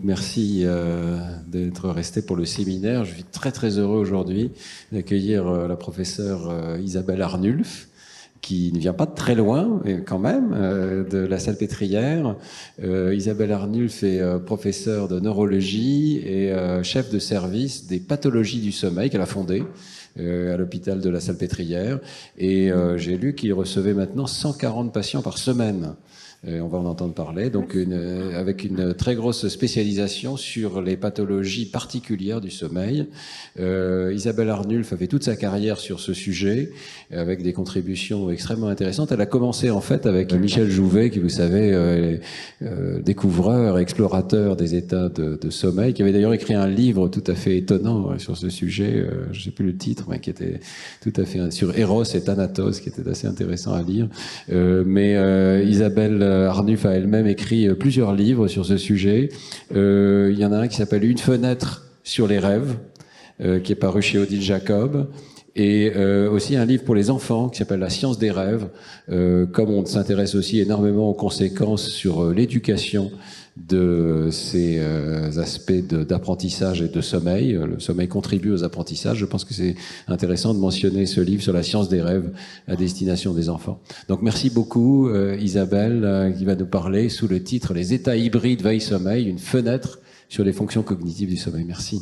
merci d'être resté pour le séminaire. Je suis très heureux aujourd'hui d'accueillir la professeure Isabelle Arnulf, qui ne vient pas de très loin, quand même, de la Salpêtrière. Isabelle Arnulf est professeure de neurologie et chef de service des pathologies du sommeil qu'elle a fondé à l'hôpital de la Salpêtrière. Et j'ai lu qu'il recevait maintenant 140 patients par semaine. On va en entendre parler, donc avec une très grosse spécialisation sur les pathologies particulières du sommeil. Isabelle Arnulf a fait toute sa carrière sur ce sujet, avec des contributions extrêmement intéressantes. Elle a commencé en fait avec Michel Jouvet, qui vous savez, découvreur, explorateur des états de sommeil, qui avait d'ailleurs écrit un livre tout à fait étonnant sur ce sujet, je ne sais plus le titre, mais qui était tout à fait sur Eros et Thanatos, qui était assez intéressant à lire. Isabelle Arnulf a elle-même écrit plusieurs livres sur ce sujet. Il y en a un qui s'appelle Une fenêtre sur les rêves, qui est paru chez Odile Jacob, et aussi un livre pour les enfants qui s'appelle La science des rêves. Comme on s'intéresse aussi énormément aux conséquences sur l'éducation de ces aspects d'apprentissage et de sommeil. Le sommeil contribue aux apprentissages. Je pense que c'est intéressant de mentionner ce livre sur la science des rêves à destination des enfants. Donc merci beaucoup Isabelle, qui va nous parler sous le titre « Les états hybrides veille-sommeil, une fenêtre sur les fonctions cognitives du sommeil ». Merci.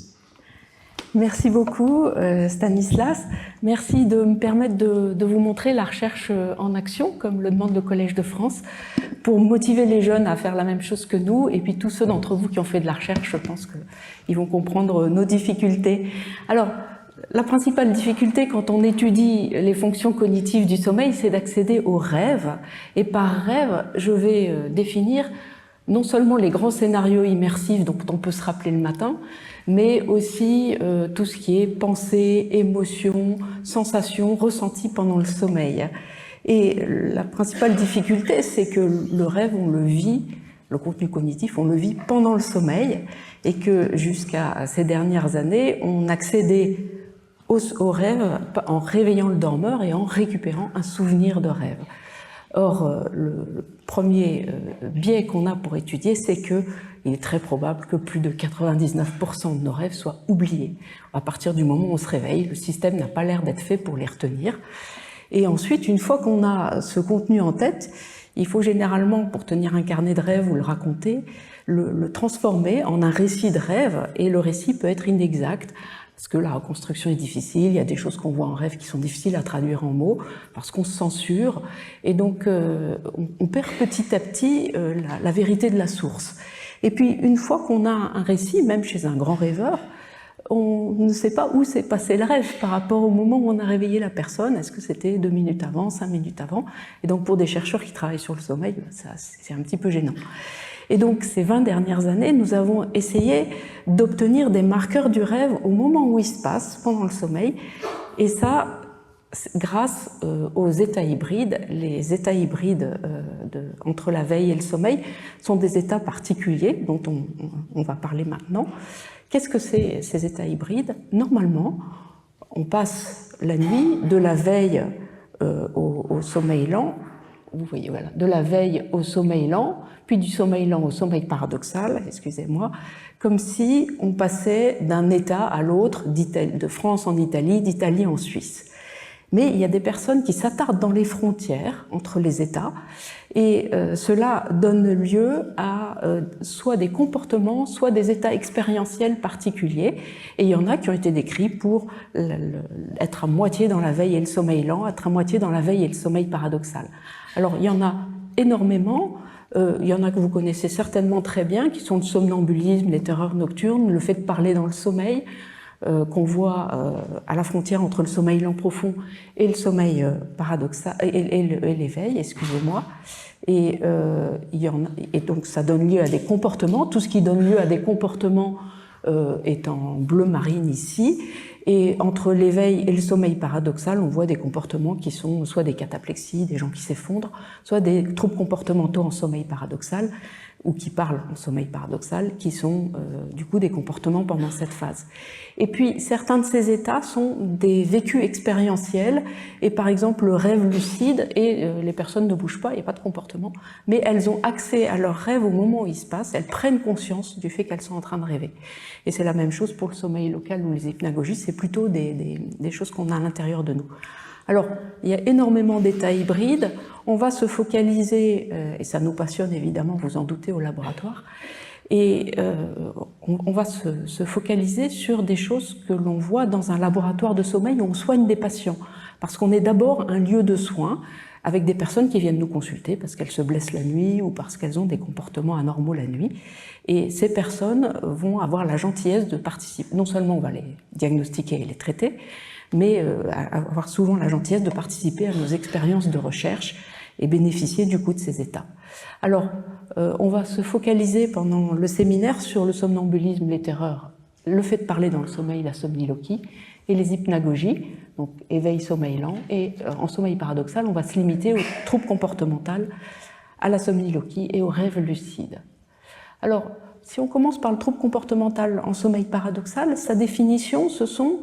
Merci beaucoup Stanislas. Merci de me permettre de vous montrer la recherche en action, comme le demande le Collège de France, pour motiver les jeunes à faire la même chose que nous. Et puis tous ceux d'entre vous qui ont fait de la recherche, je pense qu'ils vont comprendre nos difficultés. Alors, la principale difficulté quand on étudie les fonctions cognitives du sommeil, c'est d'accéder aux rêves. Et par rêve, je vais définir non seulement les grands scénarios immersifs dont on peut se rappeler le matin, mais aussi tout ce qui est pensée, émotion, sensation, ressenti pendant le sommeil. Et la principale difficulté, c'est que le rêve, on le vit, le contenu cognitif, on le vit pendant le sommeil, et que jusqu'à ces dernières années, on accédait au rêve en réveillant le dormeur et en récupérant un souvenir de rêve. Or, le premier biais qu'on a pour étudier, c'est qu'il est très probable que plus de 99% de nos rêves soient oubliés. À partir du moment où on se réveille, le système n'a pas l'air d'être fait pour les retenir. Et ensuite, une fois qu'on a ce contenu en tête, il faut généralement, pour tenir un carnet de rêve ou le raconter, le transformer en un récit de rêve, et le récit peut être inexact, parce que la reconstruction est difficile, il y a des choses qu'on voit en rêve qui sont difficiles à traduire en mots, parce qu'on se censure, et donc on perd petit à petit la vérité de la source. Et puis une fois qu'on a un récit, même chez un grand rêveur, on ne sait pas où s'est passé le rêve par rapport au moment où on a réveillé la personne. Est-ce que c'était 2 minutes avant, 5 minutes avant? Et donc pour des chercheurs qui travaillent sur le sommeil, c'est un petit peu gênant. Et donc, ces 20 dernières années, nous avons essayé d'obtenir des marqueurs du rêve au moment où il se passe, pendant le sommeil, et ça, grâce aux états hybrides. Les états hybrides entre la veille et le sommeil sont des états particuliers, dont on va parler maintenant. Qu'est-ce que c'est, ces états hybrides? Normalement, on passe la nuit de la veille au sommeil lent. Vous voyez, voilà, de la veille au sommeil lent, puis du sommeil lent au sommeil paradoxal, excusez-moi, comme si on passait d'un état à l'autre, de France en Italie, d'Italie en Suisse. Mais il y a des personnes qui s'attardent dans les frontières entre les états, et cela donne lieu à soit des comportements, soit des états expérientiels particuliers, et il y en a qui ont été décrits pour être à moitié dans la veille et le sommeil lent, être à moitié dans la veille et le sommeil paradoxal. Alors, il y en a énormément. Il y en a que vous connaissez certainement très bien, qui sont le somnambulisme, les terreurs nocturnes, le fait de parler dans le sommeil, qu'on voit à la frontière entre le sommeil lent profond et le sommeil paradoxal, et l'éveil, excusez-moi. Et donc, ça donne lieu à des comportements. Tout ce qui donne lieu à des comportements est en bleu marine ici. Et entre l'éveil et le sommeil paradoxal, on voit des comportements qui sont soit des cataplexies, des gens qui s'effondrent, soit des troubles comportementaux en sommeil paradoxal, ou qui parlent en sommeil paradoxal, qui sont du coup des comportements pendant cette phase. Et puis certains de ces états sont des vécus expérientiels, et par exemple le rêve lucide, et les personnes ne bougent pas, il n'y a pas de comportement, mais elles ont accès à leur rêve au moment où il se passe, elles prennent conscience du fait qu'elles sont en train de rêver. Et c'est la même chose pour le sommeil local ou les hypnagogies, c'est plutôt des choses qu'on a à l'intérieur de nous. Alors, il y a énormément d'états hybrides. On va se focaliser, et ça nous passionne évidemment, vous en doutez, au laboratoire, et on va se focaliser sur des choses que l'on voit dans un laboratoire de sommeil où on soigne des patients. Parce qu'on est d'abord un lieu de soins avec des personnes qui viennent nous consulter parce qu'elles se blessent la nuit ou parce qu'elles ont des comportements anormaux la nuit. Et ces personnes vont avoir la gentillesse de participer. Non seulement on va les diagnostiquer et les traiter, mais avoir souvent la gentillesse de participer à nos expériences de recherche et bénéficier du coup de ces états. Alors, on va se focaliser pendant le séminaire sur le somnambulisme, les terreurs, le fait de parler dans le sommeil, la somniloquie, et les hypnagogies, donc éveil, sommeil lent, et en sommeil paradoxal, on va se limiter aux troubles comportementaux, à la somniloquie et aux rêves lucides. Alors, si on commence par le trouble comportemental en sommeil paradoxal, sa définition, ce sont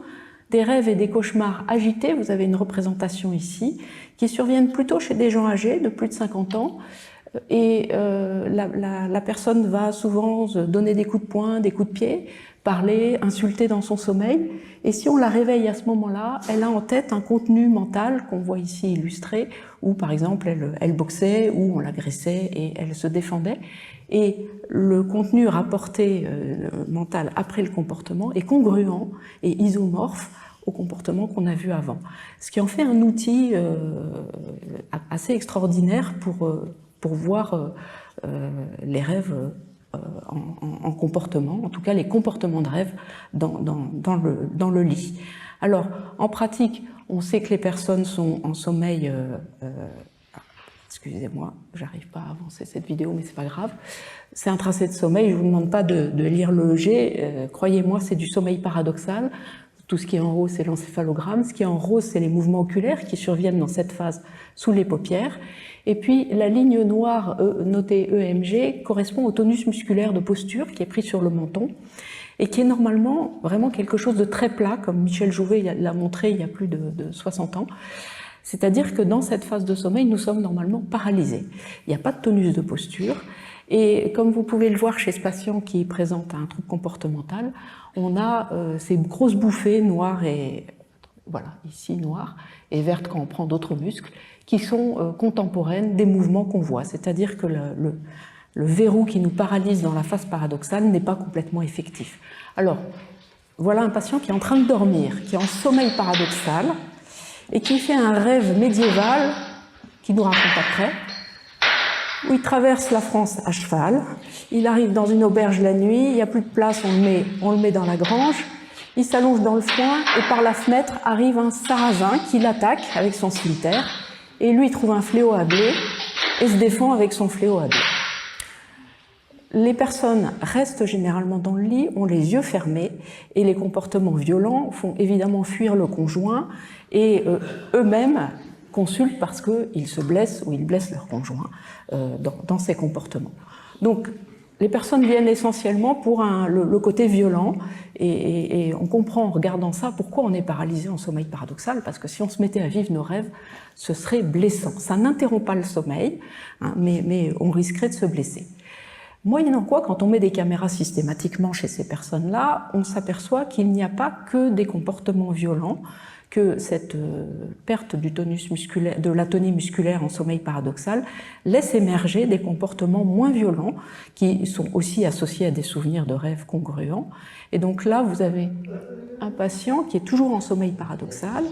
des rêves et des cauchemars agités, vous avez une représentation ici, qui surviennent plutôt chez des gens âgés de plus de 50 ans, et la personne va souvent se donner des coups de poing, des coups de pied, parler, insulter dans son sommeil, et si on la réveille à ce moment-là, elle a en tête un contenu mental qu'on voit ici illustré, où par exemple elle boxait, ou on l'agressait et elle se défendait, et le contenu rapporté mental après le comportement est congruent et isomorphe au comportement qu'on a vu avant. Ce qui en fait un outil assez extraordinaire pour voir les rêves en comportement, en tout cas les comportements de rêve dans le lit. Alors, en pratique, on sait que les personnes sont en sommeil... excusez-moi, j'arrive pas à avancer cette vidéo, mais c'est pas grave. C'est un tracé de sommeil, je vous demande pas de lire le G, croyez-moi, c'est du sommeil paradoxal. Tout ce qui est en haut, c'est l'encéphalogramme. Ce qui est en rose, c'est les mouvements oculaires qui surviennent dans cette phase sous les paupières. Et puis, la ligne noire notée EMG correspond au tonus musculaire de posture qui est pris sur le menton et qui est normalement vraiment quelque chose de très plat, comme Michel Jouvet l'a montré il y a plus de 60 ans. C'est-à-dire que dans cette phase de sommeil, nous sommes normalement paralysés. Il n'y a pas de tonus de posture. Et comme vous pouvez le voir chez ce patient qui présente un trouble comportemental, on a ces grosses bouffées noires et, voilà, ici noires, et vertes quand on prend d'autres muscles, qui sont contemporaines des mouvements qu'on voit. C'est-à-dire que le verrou qui nous paralyse dans la phase paradoxale n'est pas complètement effectif. Alors, voilà un patient qui est en train de dormir, qui est en sommeil paradoxal, et qui fait un rêve médiéval, qui nous raconte après, où il traverse la France à cheval, il arrive dans une auberge la nuit, il n'y a plus de place, on le met dans la grange, il s'allonge dans le foin, et par la fenêtre arrive un sarrasin qui l'attaque avec son cimeterre, et lui trouve un fléau à blé, et se défend avec son fléau à blé. Les personnes restent généralement dans le lit, ont les yeux fermés, et les comportements violents font évidemment fuir le conjoint, et eux-mêmes consultent parce qu'ils se blessent ou ils blessent leur conjoint dans ces comportements. Donc, les personnes viennent essentiellement pour le côté violent, et on comprend en regardant ça pourquoi on est paralysé en sommeil paradoxal, parce que si on se mettait à vivre nos rêves, ce serait blessant. Ça n'interrompt pas le sommeil, hein, mais on risquerait de se blesser. Moyennant quoi, quand on met des caméras systématiquement chez ces personnes-là, on s'aperçoit qu'il n'y a pas que des comportements violents, que cette perte du tonus musculaire, de l'atonie musculaire en sommeil paradoxal laisse émerger des comportements moins violents qui sont aussi associés à des souvenirs de rêves congruents. Et donc là, vous avez un patient qui est toujours en sommeil paradoxal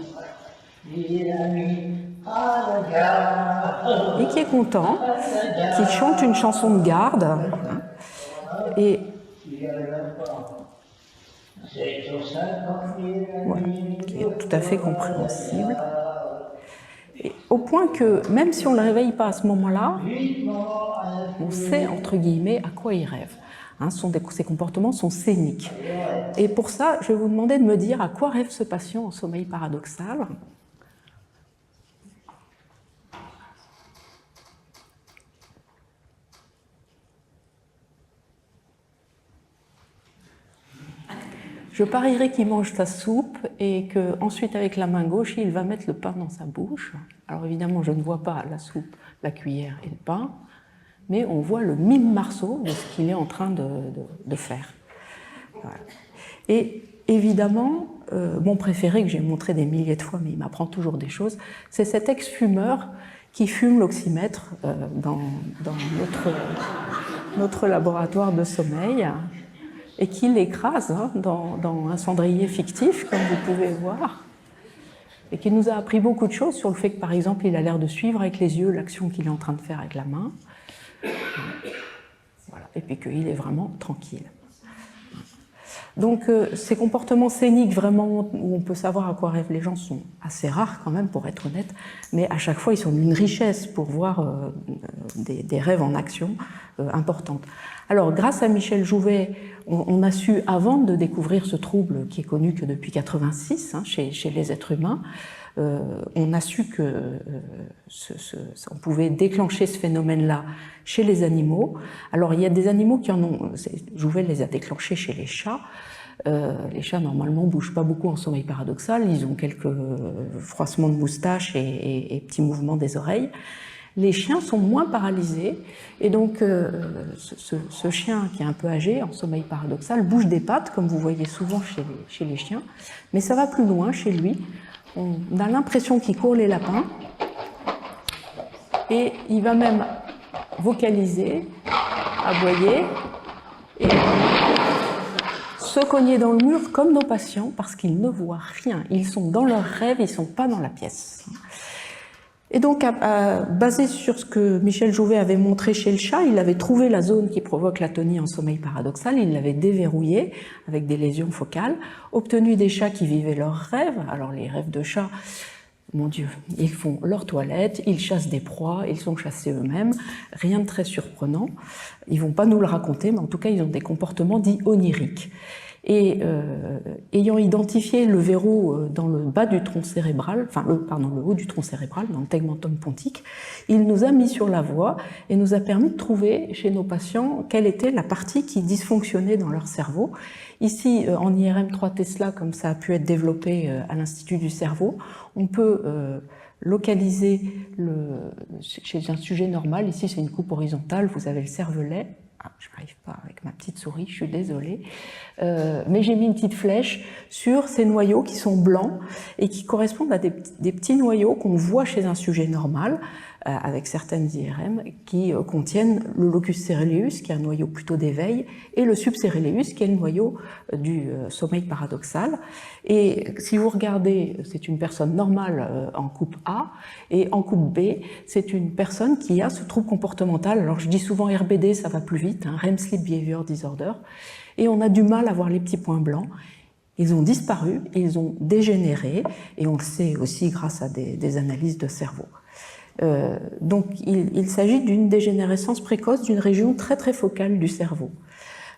et qui est content, qui chante une chanson de garde et voilà, qui est tout à fait compréhensible. Et au point que, même si on ne le réveille pas à ce moment-là, on sait, entre guillemets, à quoi il rêve. Hein, ces comportements sont scéniques. Et pour ça, je vais vous demander de me dire à quoi rêve ce patient en sommeil paradoxal. Je parierais qu'il mange sa soupe et qu'ensuite, avec la main gauche, il va mettre le pain dans sa bouche. Alors évidemment, je ne vois pas la soupe, la cuillère et le pain, mais on voit le mime Marceau de ce qu'il est en train de faire. Voilà. Et évidemment, mon préféré, que j'ai montré des milliers de fois, mais il m'apprend toujours des choses, c'est cet ex-fumeur qui fume l'oxymètre dans notre laboratoire de sommeil, et qui l'écrase dans un cendrier fictif, comme vous pouvez voir, et qui nous a appris beaucoup de choses sur le fait que, par exemple, il a l'air de suivre avec les yeux l'action qu'il est en train de faire avec la main, voilà. Et puis qu'il est vraiment tranquille. Donc ces comportements scéniques, vraiment, où on peut savoir à quoi rêvent les gens, sont assez rares quand même, pour être honnête, mais à chaque fois, ils sont d'une richesse pour voir des rêves en action importantes. Alors, grâce à Michel Jouvet, on a su, avant de découvrir ce trouble qui est connu que depuis 86 chez les êtres humains, on a su que on pouvait déclencher ce phénomène-là chez les animaux. Alors, il y a des animaux qui en ont... Jouvet les a déclenchés chez les chats. Les chats, normalement, ne bougent pas beaucoup en sommeil paradoxal. Ils ont quelques froissements de moustache et petits mouvements des oreilles. Les chiens sont moins paralysés. Et donc, ce chien qui est un peu âgé, en sommeil paradoxal, bouge des pattes, comme vous voyez souvent chez les chiens. Mais ça va plus loin chez lui. On a l'impression qu'il court les lapins. Et il va même vocaliser, aboyer, et se cogner dans le mur comme nos patients, parce qu'ils ne voient rien. Ils sont dans leur rêve, ils ne sont pas dans la pièce. Et donc, basé sur ce que Michel Jouvet avait montré chez le chat, il avait trouvé la zone qui provoque l'atonie en sommeil paradoxal, il l'avait déverrouillée avec des lésions focales, obtenu des chats qui vivaient leurs rêves. Alors les rêves de chats, mon Dieu, ils font leur toilette, ils chassent des proies, ils sont chassés eux-mêmes, rien de très surprenant. Ils vont pas nous le raconter, mais en tout cas, ils ont des comportements dits oniriques. Et ayant identifié le verrou dans le bas du tronc cérébral, enfin le haut du tronc cérébral, dans le tegmentum pontique, il nous a mis sur la voie et nous a permis de trouver chez nos patients quelle était la partie qui dysfonctionnait dans leur cerveau. Ici, en IRM 3 Tesla, comme ça a pu être développé à l'Institut du cerveau, on peut localiser chez un sujet normal. Ici, c'est une coupe horizontale, vous avez le cervelet. Je n'arrive pas avec ma petite souris, je suis désolée. Mais j'ai mis une petite flèche sur ces noyaux qui sont blancs et qui correspondent à des petits noyaux qu'on voit chez un sujet normal, avec certaines IRM, qui contiennent le locus coeruleus, qui est un noyau plutôt d'éveil, et le subcoeruleus, qui est le noyau du sommeil paradoxal. Et si vous regardez, c'est une personne normale en coupe A, et en coupe B, c'est une personne qui a ce trouble comportemental. Alors je dis souvent RBD, ça va plus vite, REM Sleep Behavior Disorder, et on a du mal à voir les petits points blancs. Ils ont disparu, ils ont dégénéré, et on le sait aussi grâce à des analyses de cerveau. Donc il s'agit d'une dégénérescence précoce d'une région très très focale du cerveau.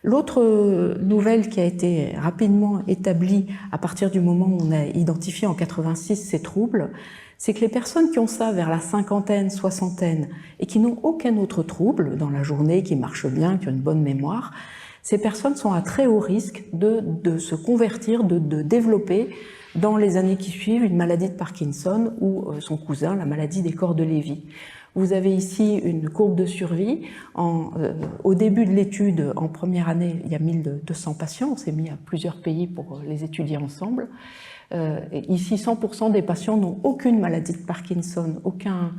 L'autre nouvelle qui a été rapidement établie à partir du moment où on a identifié en 86 ces troubles, c'est que les personnes qui ont ça vers la cinquantaine, soixantaine et qui n'ont aucun autre trouble dans la journée, qui marchent bien, qui ont une bonne mémoire, ces personnes sont à très haut risque de se convertir, de développer dans les années qui suivent une maladie de Parkinson ou son cousin, la maladie des corps de Lévy. Vous avez ici une courbe de survie. Au début de l'étude, en première année, il y a 1200 patients. On s'est mis à plusieurs pays pour les étudier ensemble. Ici, 100% des patients n'ont aucune maladie de Parkinson, aucun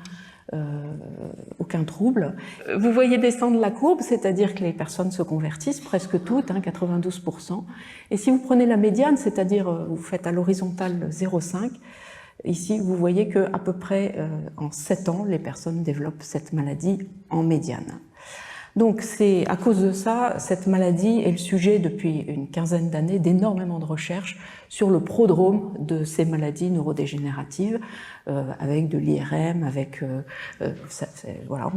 trouble. Vous voyez descendre la courbe, c'est-à-dire que les personnes se convertissent, presque toutes, 92%. Et si vous prenez la médiane, c'est-à-dire vous faites à l'horizontale 0,5, ici vous voyez qu'à peu près en 7 ans, les personnes développent cette maladie en médiane. Donc c'est à cause de ça, cette maladie est le sujet depuis une quinzaine d'années d'énormément de recherches sur le prodrome de ces maladies neurodégénératives, avec de l'IRM, avec, voilà,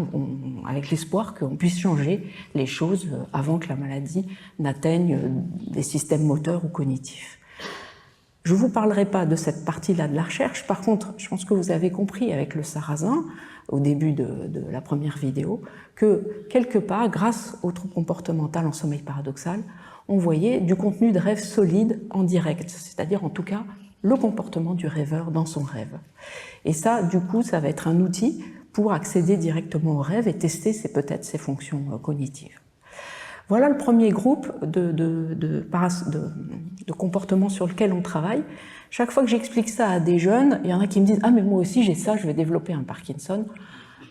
avec l'espoir qu'on puisse changer les choses avant que la maladie n'atteigne des systèmes moteurs ou cognitifs. Je ne vous parlerai pas de cette partie-là de la recherche. Par contre, je pense que vous avez compris avec le sarrasin, au début de la première vidéo, que quelque part, grâce au trouble comportemental en sommeil paradoxal, on voyait du contenu de rêve solide en direct, c'est-à-dire en tout cas le comportement du rêveur dans son rêve. Et ça, du coup, ça va être un outil pour accéder directement au rêve et tester peut-être ses fonctions cognitives. Voilà le premier groupe de comportements sur lequel on travaille. Chaque fois que j'explique ça à des jeunes, il y en a qui me disent « Ah, mais moi aussi j'ai ça, je vais développer un Parkinson ».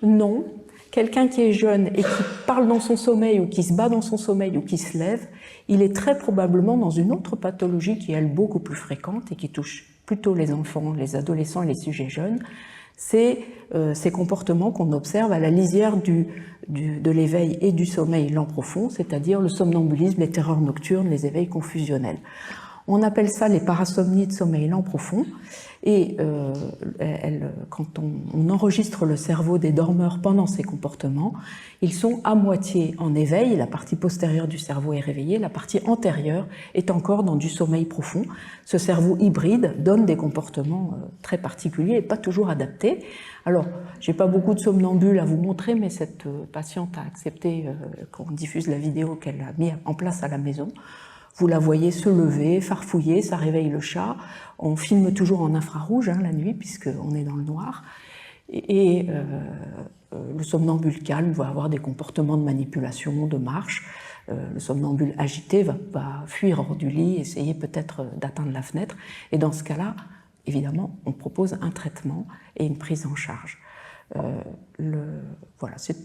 Non, quelqu'un qui est jeune et qui parle dans son sommeil ou qui se bat dans son sommeil ou qui se lève, il est très probablement dans une autre pathologie qui est elle beaucoup plus fréquente et qui touche plutôt les enfants, les adolescents et les sujets jeunes. C'est ces comportements qu'on observe à la lisière de l'éveil et du sommeil lent profond, c'est-à-dire le somnambulisme, les terreurs nocturnes, les éveils confusionnels. On appelle ça les parasomnies de sommeil lent profond, et quand on enregistre le cerveau des dormeurs pendant ces comportements, ils sont à moitié en éveil, la partie postérieure du cerveau est réveillée, la partie antérieure est encore dans du sommeil profond. Ce cerveau hybride donne des comportements très particuliers et pas toujours adaptés. Alors, j'ai pas beaucoup de somnambules à vous montrer, mais cette patiente a accepté qu'on diffuse la vidéo qu'elle a mis en place à la maison. Vous la voyez se lever, farfouiller, ça réveille le chat. On filme toujours en infrarouge la nuit, puisqu'on est dans le noir. Et le somnambule calme va avoir des comportements de manipulation, de marche. Le somnambule agité va fuir hors du lit, essayer peut-être d'atteindre la fenêtre. Et dans ce cas-là, évidemment, on propose un traitement et une prise en charge. Voilà, c'est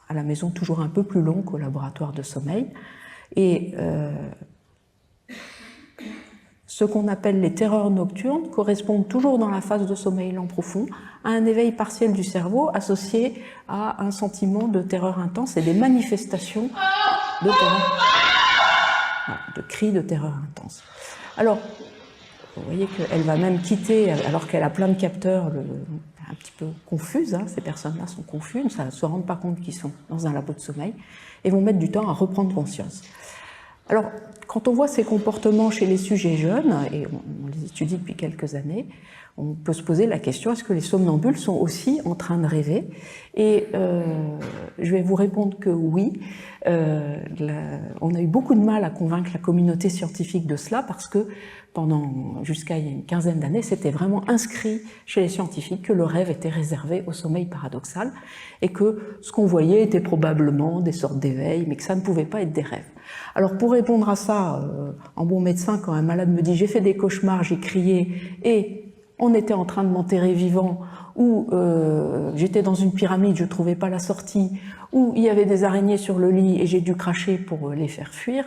à la maison toujours un peu plus long qu'au laboratoire de sommeil. Et ce qu'on appelle les terreurs nocturnes correspondent toujours dans la phase de sommeil lent profond à un éveil partiel du cerveau associé à un sentiment de terreur intense et des manifestations de terreur, de cris de terreur intense. Alors, vous voyez qu'elle va même quitter, alors qu'elle a plein de capteurs, un petit peu confuses, ces personnes-là sont confuses, ça ne se rendent pas compte qu'ils sont dans un labo de sommeil, et vont mettre du temps à reprendre conscience. Alors, quand on voit ces comportements chez les sujets jeunes, et on les étudie depuis quelques années, on peut se poser la question, est-ce que les somnambules sont aussi en train de rêver? Et je vais vous répondre que oui. On a eu beaucoup de mal à convaincre la communauté scientifique de cela, parce que jusqu'à il y a une quinzaine d'années, c'était vraiment inscrit chez les scientifiques que le rêve était réservé au sommeil paradoxal, et que ce qu'on voyait était probablement des sortes d'éveil, mais que ça ne pouvait pas être des rêves. Alors pour répondre à ça, en bon médecin, quand un malade me dit « j'ai fait des cauchemars, j'ai crié, et on était en train de m'enterrer vivant », ou j'étais dans une pyramide, je ne trouvais pas la sortie, ou il y avait des araignées sur le lit et j'ai dû cracher pour les faire fuir,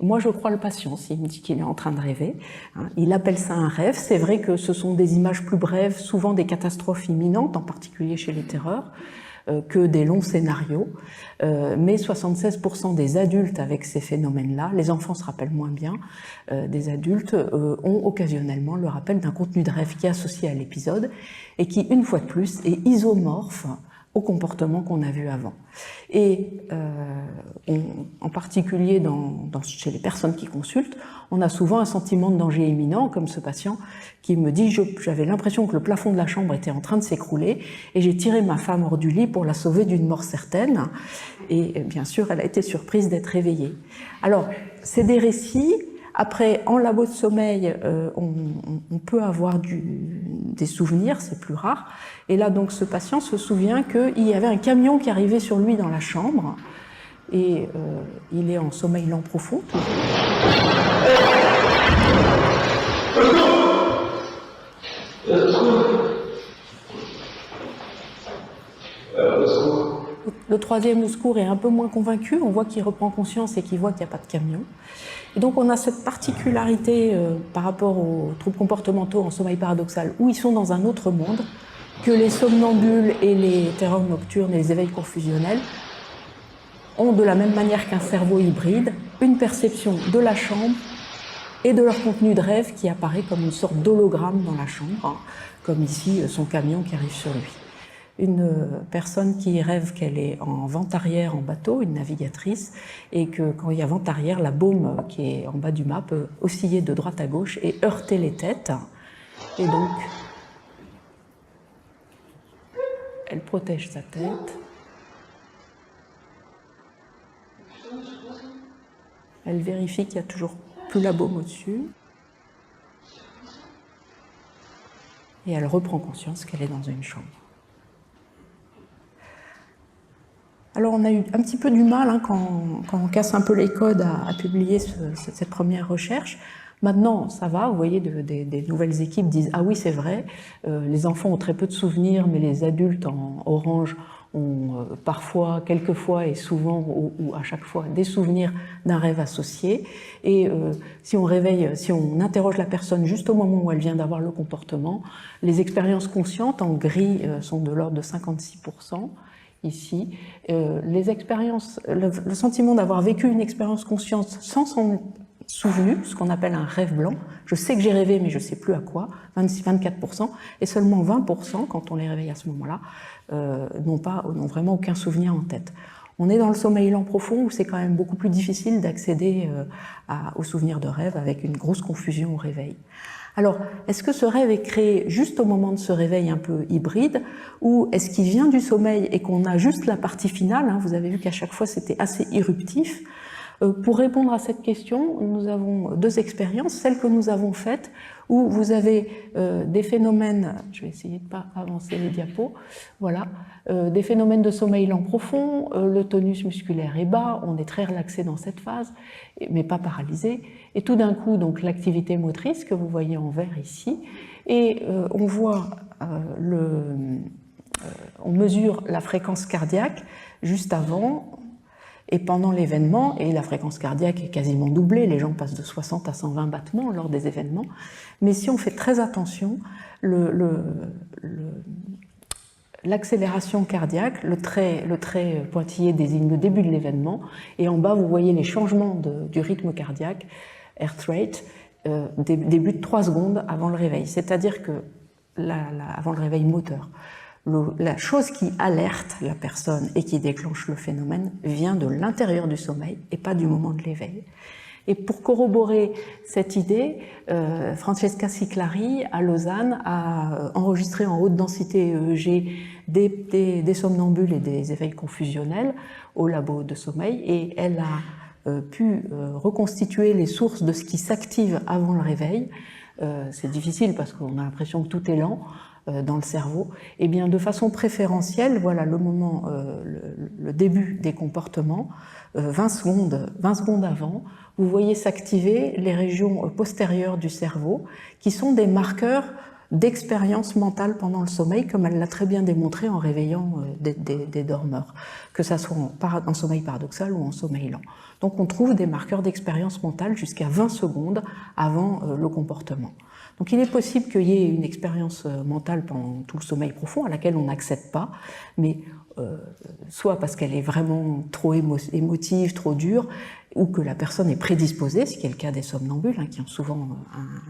moi je crois le patient s'il me dit qu'il est en train de rêver. Il appelle ça un rêve. C'est vrai que ce sont des images plus brèves, souvent des catastrophes imminentes, en particulier chez les terreurs, que des longs scénarios. Mais 76% des adultes avec ces phénomènes-là, les enfants se rappellent moins bien, des adultes ont occasionnellement le rappel d'un contenu de rêve qui est associé à l'épisode et qui, une fois de plus, est isomorphe au comportement qu'on a vu avant. Et en particulier chez les personnes qui consultent, on a souvent un sentiment de danger imminent, comme ce patient qui me dit « j'avais l'impression que le plafond de la chambre était en train de s'écrouler et j'ai tiré ma femme hors du lit pour la sauver d'une mort certaine ». Et bien sûr, elle a été surprise d'être réveillée. Alors, c'est des récits. Après, en labo de sommeil, on peut avoir des souvenirs, c'est plus rare. Et là, donc, ce patient se souvient qu'il y avait un camion qui arrivait sur lui dans la chambre. Et il est en sommeil lent profond. Le troisième au secours est un peu moins convaincu. On voit qu'il reprend conscience et qu'il voit qu'il n'y a pas de camion. Et donc on a cette particularité par rapport aux troubles comportementaux en sommeil paradoxal, où ils sont dans un autre monde, que les somnambules et les terreurs nocturnes et les éveils confusionnels ont, de la même manière qu'un cerveau hybride, une perception de la chambre et de leur contenu de rêve qui apparaît comme une sorte d'hologramme dans la chambre, hein, comme ici son camion qui arrive sur lui. Une personne qui rêve qu'elle est en vente arrière en bateau, une navigatrice, et que quand il y a vente arrière, la baume qui est en bas du mât peut osciller de droite à gauche et heurter les têtes. Et donc, elle protège sa tête. Elle vérifie qu'il n'y a toujours plus la baume au-dessus. Et elle reprend conscience qu'elle est dans une chambre. Alors on a eu un petit peu du mal hein, quand on casse un peu les codes à publier cette première recherche. Maintenant, ça va, vous voyez, des nouvelles équipes disent « Ah oui, c'est vrai, les enfants ont très peu de souvenirs, mais les adultes en orange ont parfois, quelquefois et souvent ou à chaque fois des souvenirs d'un rêve associé. Et si on interroge la personne juste au moment où elle vient d'avoir le comportement, les expériences conscientes en gris sont de l'ordre de 56%. Ici, les expériences, le sentiment d'avoir vécu une expérience consciente sans s'en souvenu, ce qu'on appelle un rêve blanc. Je sais que j'ai rêvé, mais je ne sais plus à quoi, 24%, et seulement 20%, quand on les réveille à ce moment-là, n'ont vraiment aucun souvenir en tête. On est dans le sommeil lent profond où c'est quand même beaucoup plus difficile d'accéder aux souvenirs de rêve avec une grosse confusion au réveil. Alors, est-ce que ce rêve est créé juste au moment de ce réveil un peu hybride, ou est-ce qu'il vient du sommeil et qu'on a juste la partie finale, hein, vous avez vu qu'à chaque fois c'était assez irruptif. Pour répondre à cette question, nous avons deux expériences, celle que nous avons faite, où vous avez des phénomènes, je vais essayer de ne pas avancer les diapos, voilà, des phénomènes de sommeil lent profond, le tonus musculaire est bas, on est très relaxé dans cette phase, mais pas paralysé, et tout d'un coup, donc l'activité motrice que vous voyez en vert ici, et on voit on mesure la fréquence cardiaque juste avant et pendant l'événement, et la fréquence cardiaque est quasiment doublée, les gens passent de 60 à 120 battements lors des événements, mais si on fait très attention, l'accélération cardiaque, le trait pointillé désigne le début de l'événement, et en bas vous voyez les changements du rythme cardiaque, heart rate, début de 3 secondes avant le réveil, c'est-à-dire que avant le réveil moteur. La chose qui alerte la personne et qui déclenche le phénomène vient de l'intérieur du sommeil et pas du moment de l'éveil. Et pour corroborer cette idée, Francesca Ciclari à Lausanne a enregistré en haute densité EEG des somnambules et des éveils confusionnels au labo de sommeil, et elle a pu reconstituer les sources de ce qui s'active avant le réveil. C'est difficile parce qu'on a l'impression que tout est lent dans le cerveau, et bien de façon préférentielle, voilà le moment, le début des comportements, 20 secondes avant, vous voyez s'activer les régions postérieures du cerveau, qui sont des marqueurs d'expérience mentale pendant le sommeil, comme elle l'a très bien démontré en réveillant des dormeurs, que ça soit en sommeil paradoxal ou en sommeil lent. Donc on trouve des marqueurs d'expérience mentale jusqu'à 20 secondes avant le comportement. Donc il est possible qu'il y ait une expérience mentale pendant tout le sommeil profond à laquelle on n'accède pas, mais soit parce qu'elle est vraiment trop émotive, trop dure, ou que la personne est prédisposée, ce qui est le cas des somnambules, hein, qui ont souvent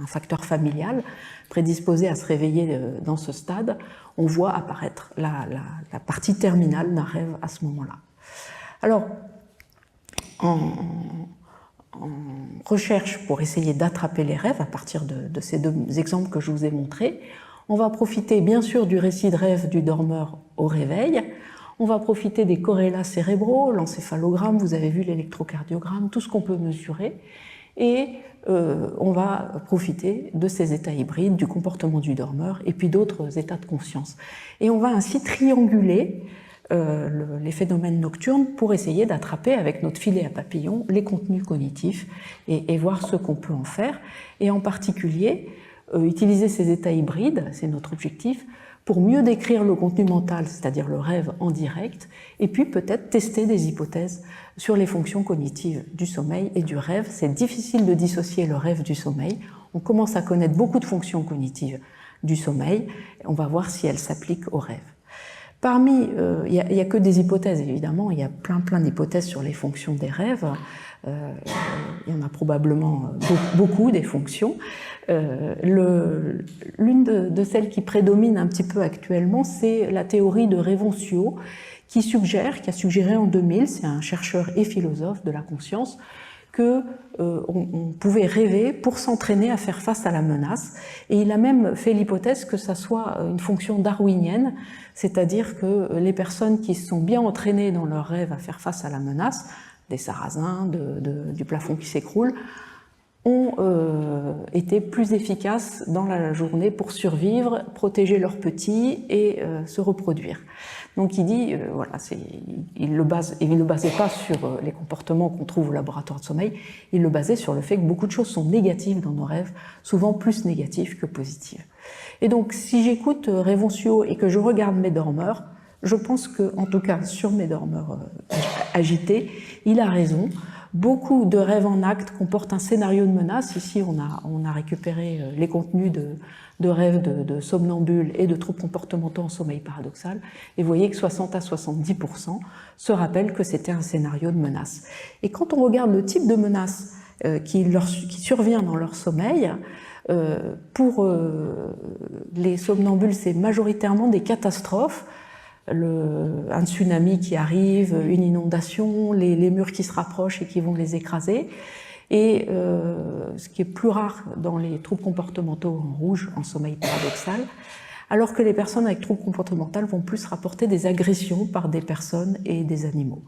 un facteur familial, prédisposée à se réveiller dans ce stade, on voit apparaître la partie terminale d'un rêve à ce moment-là. Alors, en recherche pour essayer d'attraper les rêves à partir de ces deux exemples que je vous ai montrés, on va profiter bien sûr du récit de rêve du dormeur au réveil, on va profiter des corrélats cérébraux, l'encéphalogramme, vous avez vu l'électrocardiogramme, tout ce qu'on peut mesurer, et on va profiter de ces états hybrides, du comportement du dormeur et puis d'autres états de conscience. Et on va ainsi trianguler les phénomènes nocturnes pour essayer d'attraper avec notre filet à papillons les contenus cognitifs et voir ce qu'on peut en faire. Et en particulier, utiliser ces états hybrides, c'est notre objectif, pour mieux décrire le contenu mental, c'est-à-dire le rêve en direct, et puis peut-être tester des hypothèses sur les fonctions cognitives du sommeil et du rêve. C'est difficile de dissocier le rêve du sommeil. On commence à connaître beaucoup de fonctions cognitives du sommeil. On va voir si elles s'appliquent au rêve. Parmi, il n'y a que des hypothèses, évidemment, il y a plein d'hypothèses sur les fonctions des rêves. Il y en a probablement beaucoup des fonctions. L'une de celles qui prédomine un petit peu actuellement, c'est la théorie de Revonsuo, qui a suggéré en 2000, c'est un chercheur et philosophe de la conscience, que on pouvait rêver pour s'entraîner à faire face à la menace. Et il a même fait l'hypothèse que ça soit une fonction darwinienne, c'est-à-dire que les personnes qui se sont bien entraînées dans leur rêve à faire face à la menace, des sarrasins, du plafond qui s'écroule, ont été plus efficaces dans la journée pour survivre, protéger leurs petits et se reproduire. Donc il dit, voilà, il le basait pas sur les comportements qu'on trouve au laboratoire de sommeil, il le basait sur le fait que beaucoup de choses sont négatives dans nos rêves, souvent plus négatives que positives. Et donc si j'écoute Revonsuo et que je regarde mes dormeurs, je pense que, en tout cas sur mes dormeurs agités, il a raison. Beaucoup de rêves en acte comportent un scénario de menace. Ici, on a récupéré les contenus de rêves de somnambules et de troubles comportementaux en sommeil paradoxal. Et vous voyez que 60 à 70% se rappellent que c'était un scénario de menace. Et quand on regarde le type de menace qui survient dans leur sommeil, pour les somnambules, c'est majoritairement des catastrophes. Un tsunami qui arrive, une inondation, les murs qui se rapprochent et qui vont les écraser. Et ce qui est plus rare dans les troubles comportementaux en rouge, en sommeil paradoxal, alors que les personnes avec troubles comportementaux vont plus rapporter des agressions par des personnes et des animaux.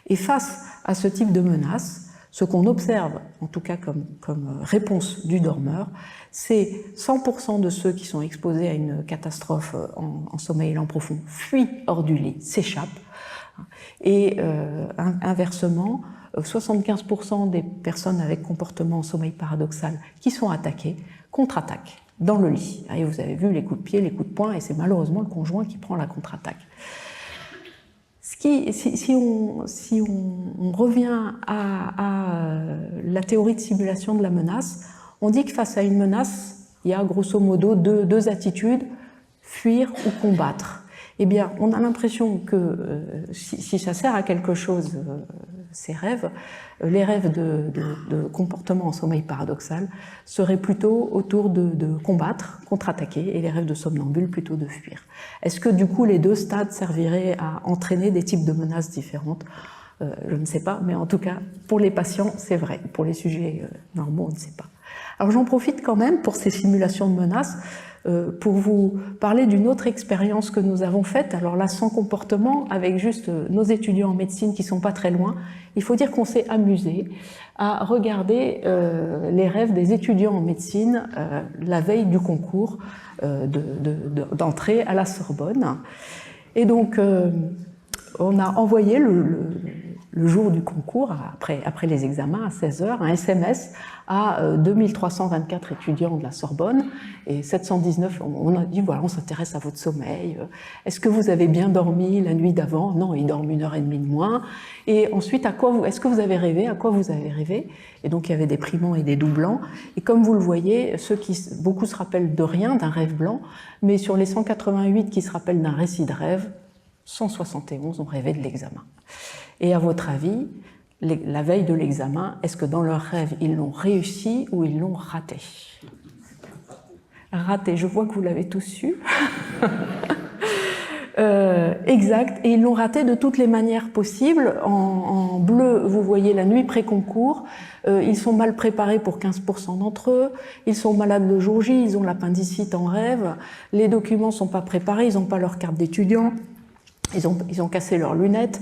Et face à ce type de menace, ce qu'on observe, en tout cas comme réponse du dormeur, c'est 100% de ceux qui sont exposés à une catastrophe en sommeil lent profond fuient hors du lit, s'échappent. Et inversement, 75% des personnes avec comportement en sommeil paradoxal qui sont attaquées contre-attaquent dans le lit. Et vous avez vu les coups de pied, les coups de poing, et c'est malheureusement le conjoint qui prend la contre-attaque. Si on revient à la théorie de simulation de la menace, on dit que face à une menace, il y a grosso modo deux attitudes, fuir ou combattre. Eh bien, on a l'impression que si ça sert à quelque chose, ces rêves, les rêves de comportement en sommeil paradoxal seraient plutôt autour de combattre, contre-attaquer, et les rêves de somnambule plutôt de fuir. Est-ce que du coup les deux stades serviraient à entraîner des types de menaces différentes ? Je ne sais pas, mais en tout cas, pour les patients, c'est vrai. Pour les sujets normaux, on ne sait pas. Alors j'en profite quand même pour ces simulations de menaces, pour vous parler d'une autre expérience que nous avons faite, alors là sans comportement, avec juste nos étudiants en médecine qui sont pas très loin. Il faut dire qu'on s'est amusé à regarder les rêves des étudiants en médecine la veille du concours d'entrée à la Sorbonne. Et donc on a envoyé le jour du concours, après les examens, à 16h, un SMS à 2324 étudiants de la Sorbonne, et 719, on a dit, voilà, on s'intéresse à votre sommeil, est-ce que vous avez bien dormi la nuit d'avant? Non, ils dorment 1h30 de moins. Et ensuite, est-ce que vous avez rêvé? À quoi vous avez rêvé? Et donc, il y avait des primants et des doublants, et comme vous le voyez, beaucoup se rappellent de rien, d'un rêve blanc, mais sur les 188 qui se rappellent d'un récit de rêve, 171 ont rêvé de l'examen. Et à votre avis, la veille de l'examen, est-ce que dans leur rêve, ils l'ont réussi ou ils l'ont raté? Raté, je vois que vous l'avez tous su. Exact, et ils l'ont raté de toutes les manières possibles. En bleu, vous voyez la nuit pré-concours. Ils sont mal préparés pour 15% d'entre eux. Ils sont malades le jour J, ils ont l'appendicite en rêve. Les documents sont pas préparés, ils n'ont pas leur carte d'étudiant. Ils ont cassé leurs lunettes.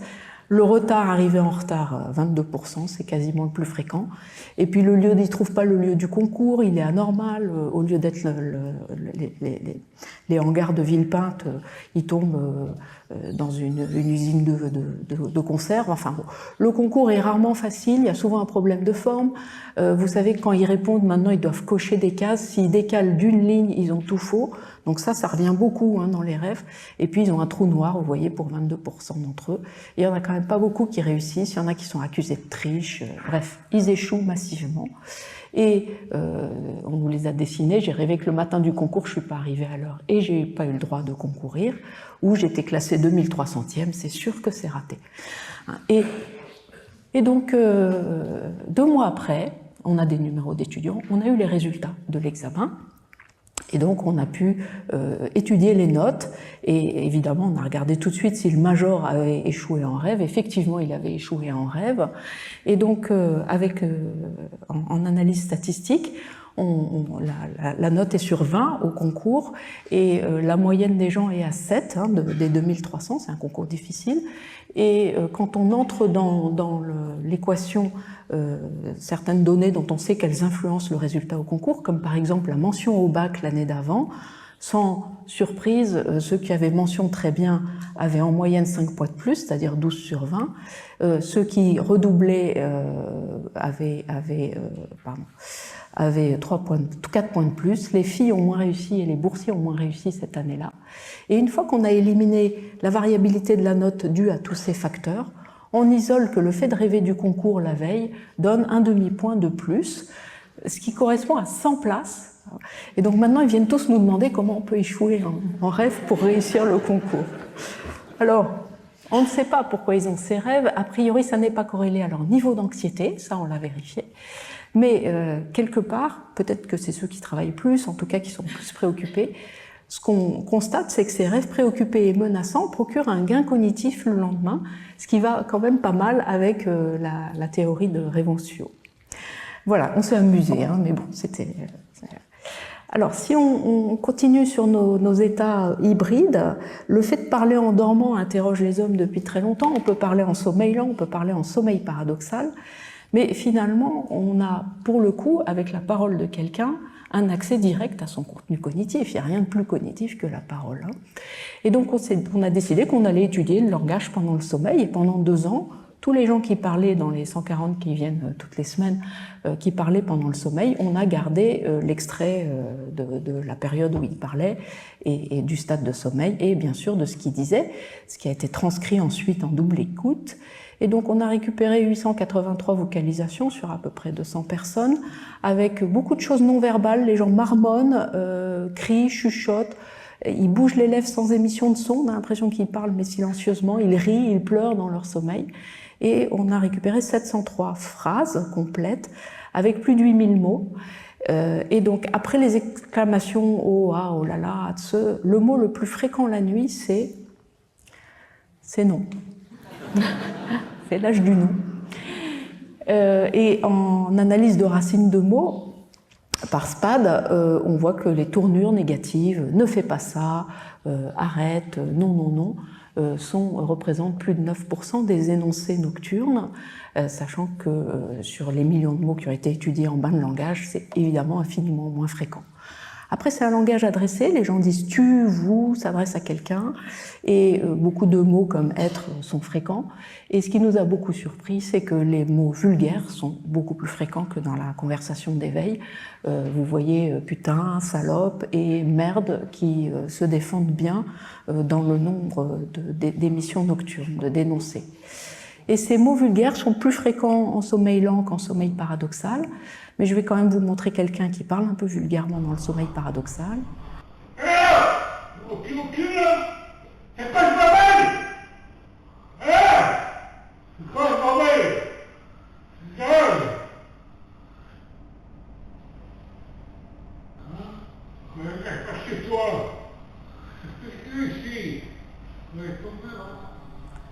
Le retard, arrivé en retard, 22%, c'est quasiment le plus fréquent. Et puis le lieu, ils ne trouvent pas le lieu du concours, il est anormal. Au lieu d'être les hangars de Villepinte, ils tombent dans une usine de conserve. Enfin, bon, le concours est rarement facile, il y a souvent un problème de forme. Vous savez que quand ils répondent, maintenant, ils doivent cocher des cases. S'ils décalent d'une ligne, ils ont tout faux. Donc ça revient beaucoup dans les rêves. Et puis ils ont un trou noir, vous voyez, pour 22% d'entre eux. Et il y en a quand même pas beaucoup qui réussissent. Il y en a qui sont accusés de triche. Bref, ils échouent massivement. Et on nous les a dessinés. J'ai rêvé que le matin du concours, je ne suis pas arrivée à l'heure et je n'ai pas eu le droit de concourir, ou j'étais classée 2300e, c'est sûr que c'est raté. Et donc, 2 mois après, on a des numéros d'étudiants, on a eu les résultats de l'examen. Et donc, on a pu étudier les notes, et évidemment, on a regardé tout de suite si le major avait échoué en rêve. Effectivement, il avait échoué en rêve. Et donc, en analyse statistique, la note est sur 20 au concours, et la moyenne des gens est à 7, hein, des 2300, c'est un concours difficile. Et quand on entre dans l'équation certaines données dont on sait qu'elles influencent le résultat au concours, comme par exemple la mention au bac l'année d'avant, sans surprise, ceux qui avaient mention très bien avaient en moyenne 5 points de plus, c'est-à-dire 12 sur 20. Ceux qui redoublaient avaient 4 points de plus. Les filles ont moins réussi et les boursiers ont moins réussi cette année-là. Et une fois qu'on a éliminé la variabilité de la note due à tous ces facteurs, on isole que le fait de rêver du concours la veille donne un demi-point de plus, ce qui correspond à 100 places. Et donc maintenant, ils viennent tous nous demander comment on peut échouer en rêve pour réussir le concours. Alors, on ne sait pas pourquoi ils ont ces rêves. A priori, ça n'est pas corrélé à leur niveau d'anxiété, ça on l'a vérifié. Mais quelque part, peut-être que c'est ceux qui travaillent plus, en tout cas qui sont plus préoccupés. Ce qu'on constate, c'est que ces rêves préoccupés et menaçants procurent un gain cognitif le lendemain, ce qui va quand même pas mal avec la théorie de Revensio. Voilà, on s'est amusé, hein, mais bon, c'était... Alors, si on continue sur nos états hybrides, le fait de parler en dormant interroge les hommes depuis très longtemps. On peut parler en sommeil lent, on peut parler en sommeil paradoxal, mais finalement, on a, pour le coup, avec la parole de quelqu'un, un accès direct à son contenu cognitif. Il n'y a rien de plus cognitif que la parole. Hein. Et donc, on a décidé qu'on allait étudier le langage pendant le sommeil, et pendant 2 ans, tous les gens qui parlaient dans les 140 qui viennent toutes les semaines, qui parlaient pendant le sommeil, on a gardé l'extrait de la période où ils parlaient et du stade de sommeil, et bien sûr de ce qu'ils disaient, ce qui a été transcrit ensuite en double écoute. Et donc on a récupéré 883 vocalisations sur à peu près 200 personnes, avec beaucoup de choses non verbales. Les gens marmonnent, crient, chuchotent, ils bougent les lèvres sans émission de son, on a l'impression qu'ils parlent mais silencieusement, ils rient, ils pleurent dans leur sommeil. Et on a récupéré 703 phrases complètes, avec plus de 8000 mots. Et donc après les exclamations « oh, ah, oh là là », le mot le plus fréquent la nuit, c'est non. C'est l'âge du non. Et en analyse de racines de mots, par SPAD, on voit que les tournures négatives, ne fais pas ça, arrête, non, non, non, représentent plus de 9% des énoncés nocturnes, sachant que sur les millions de mots qui ont été étudiés en bas de langage, c'est évidemment infiniment moins fréquent. Après, c'est un langage adressé, les gens disent tu, vous, s'adresse à quelqu'un, et beaucoup de mots comme être sont fréquents. Et ce qui nous a beaucoup surpris, c'est que les mots vulgaires sont beaucoup plus fréquents que dans la conversation d'éveil. Vous voyez putain, salope et merde qui se défendent bien dans le nombre d'émissions nocturnes, de dénoncés. Et ces mots vulgaires sont plus fréquents en sommeil lent qu'en sommeil paradoxal. Mais je vais quand même vous montrer quelqu'un qui parle un peu vulgairement dans le sommeil paradoxal. C'est pas le bordel! C'est quoi le bordel? C'est grave! Mais qu'est-ce que toi? Qu'est-ce que ici?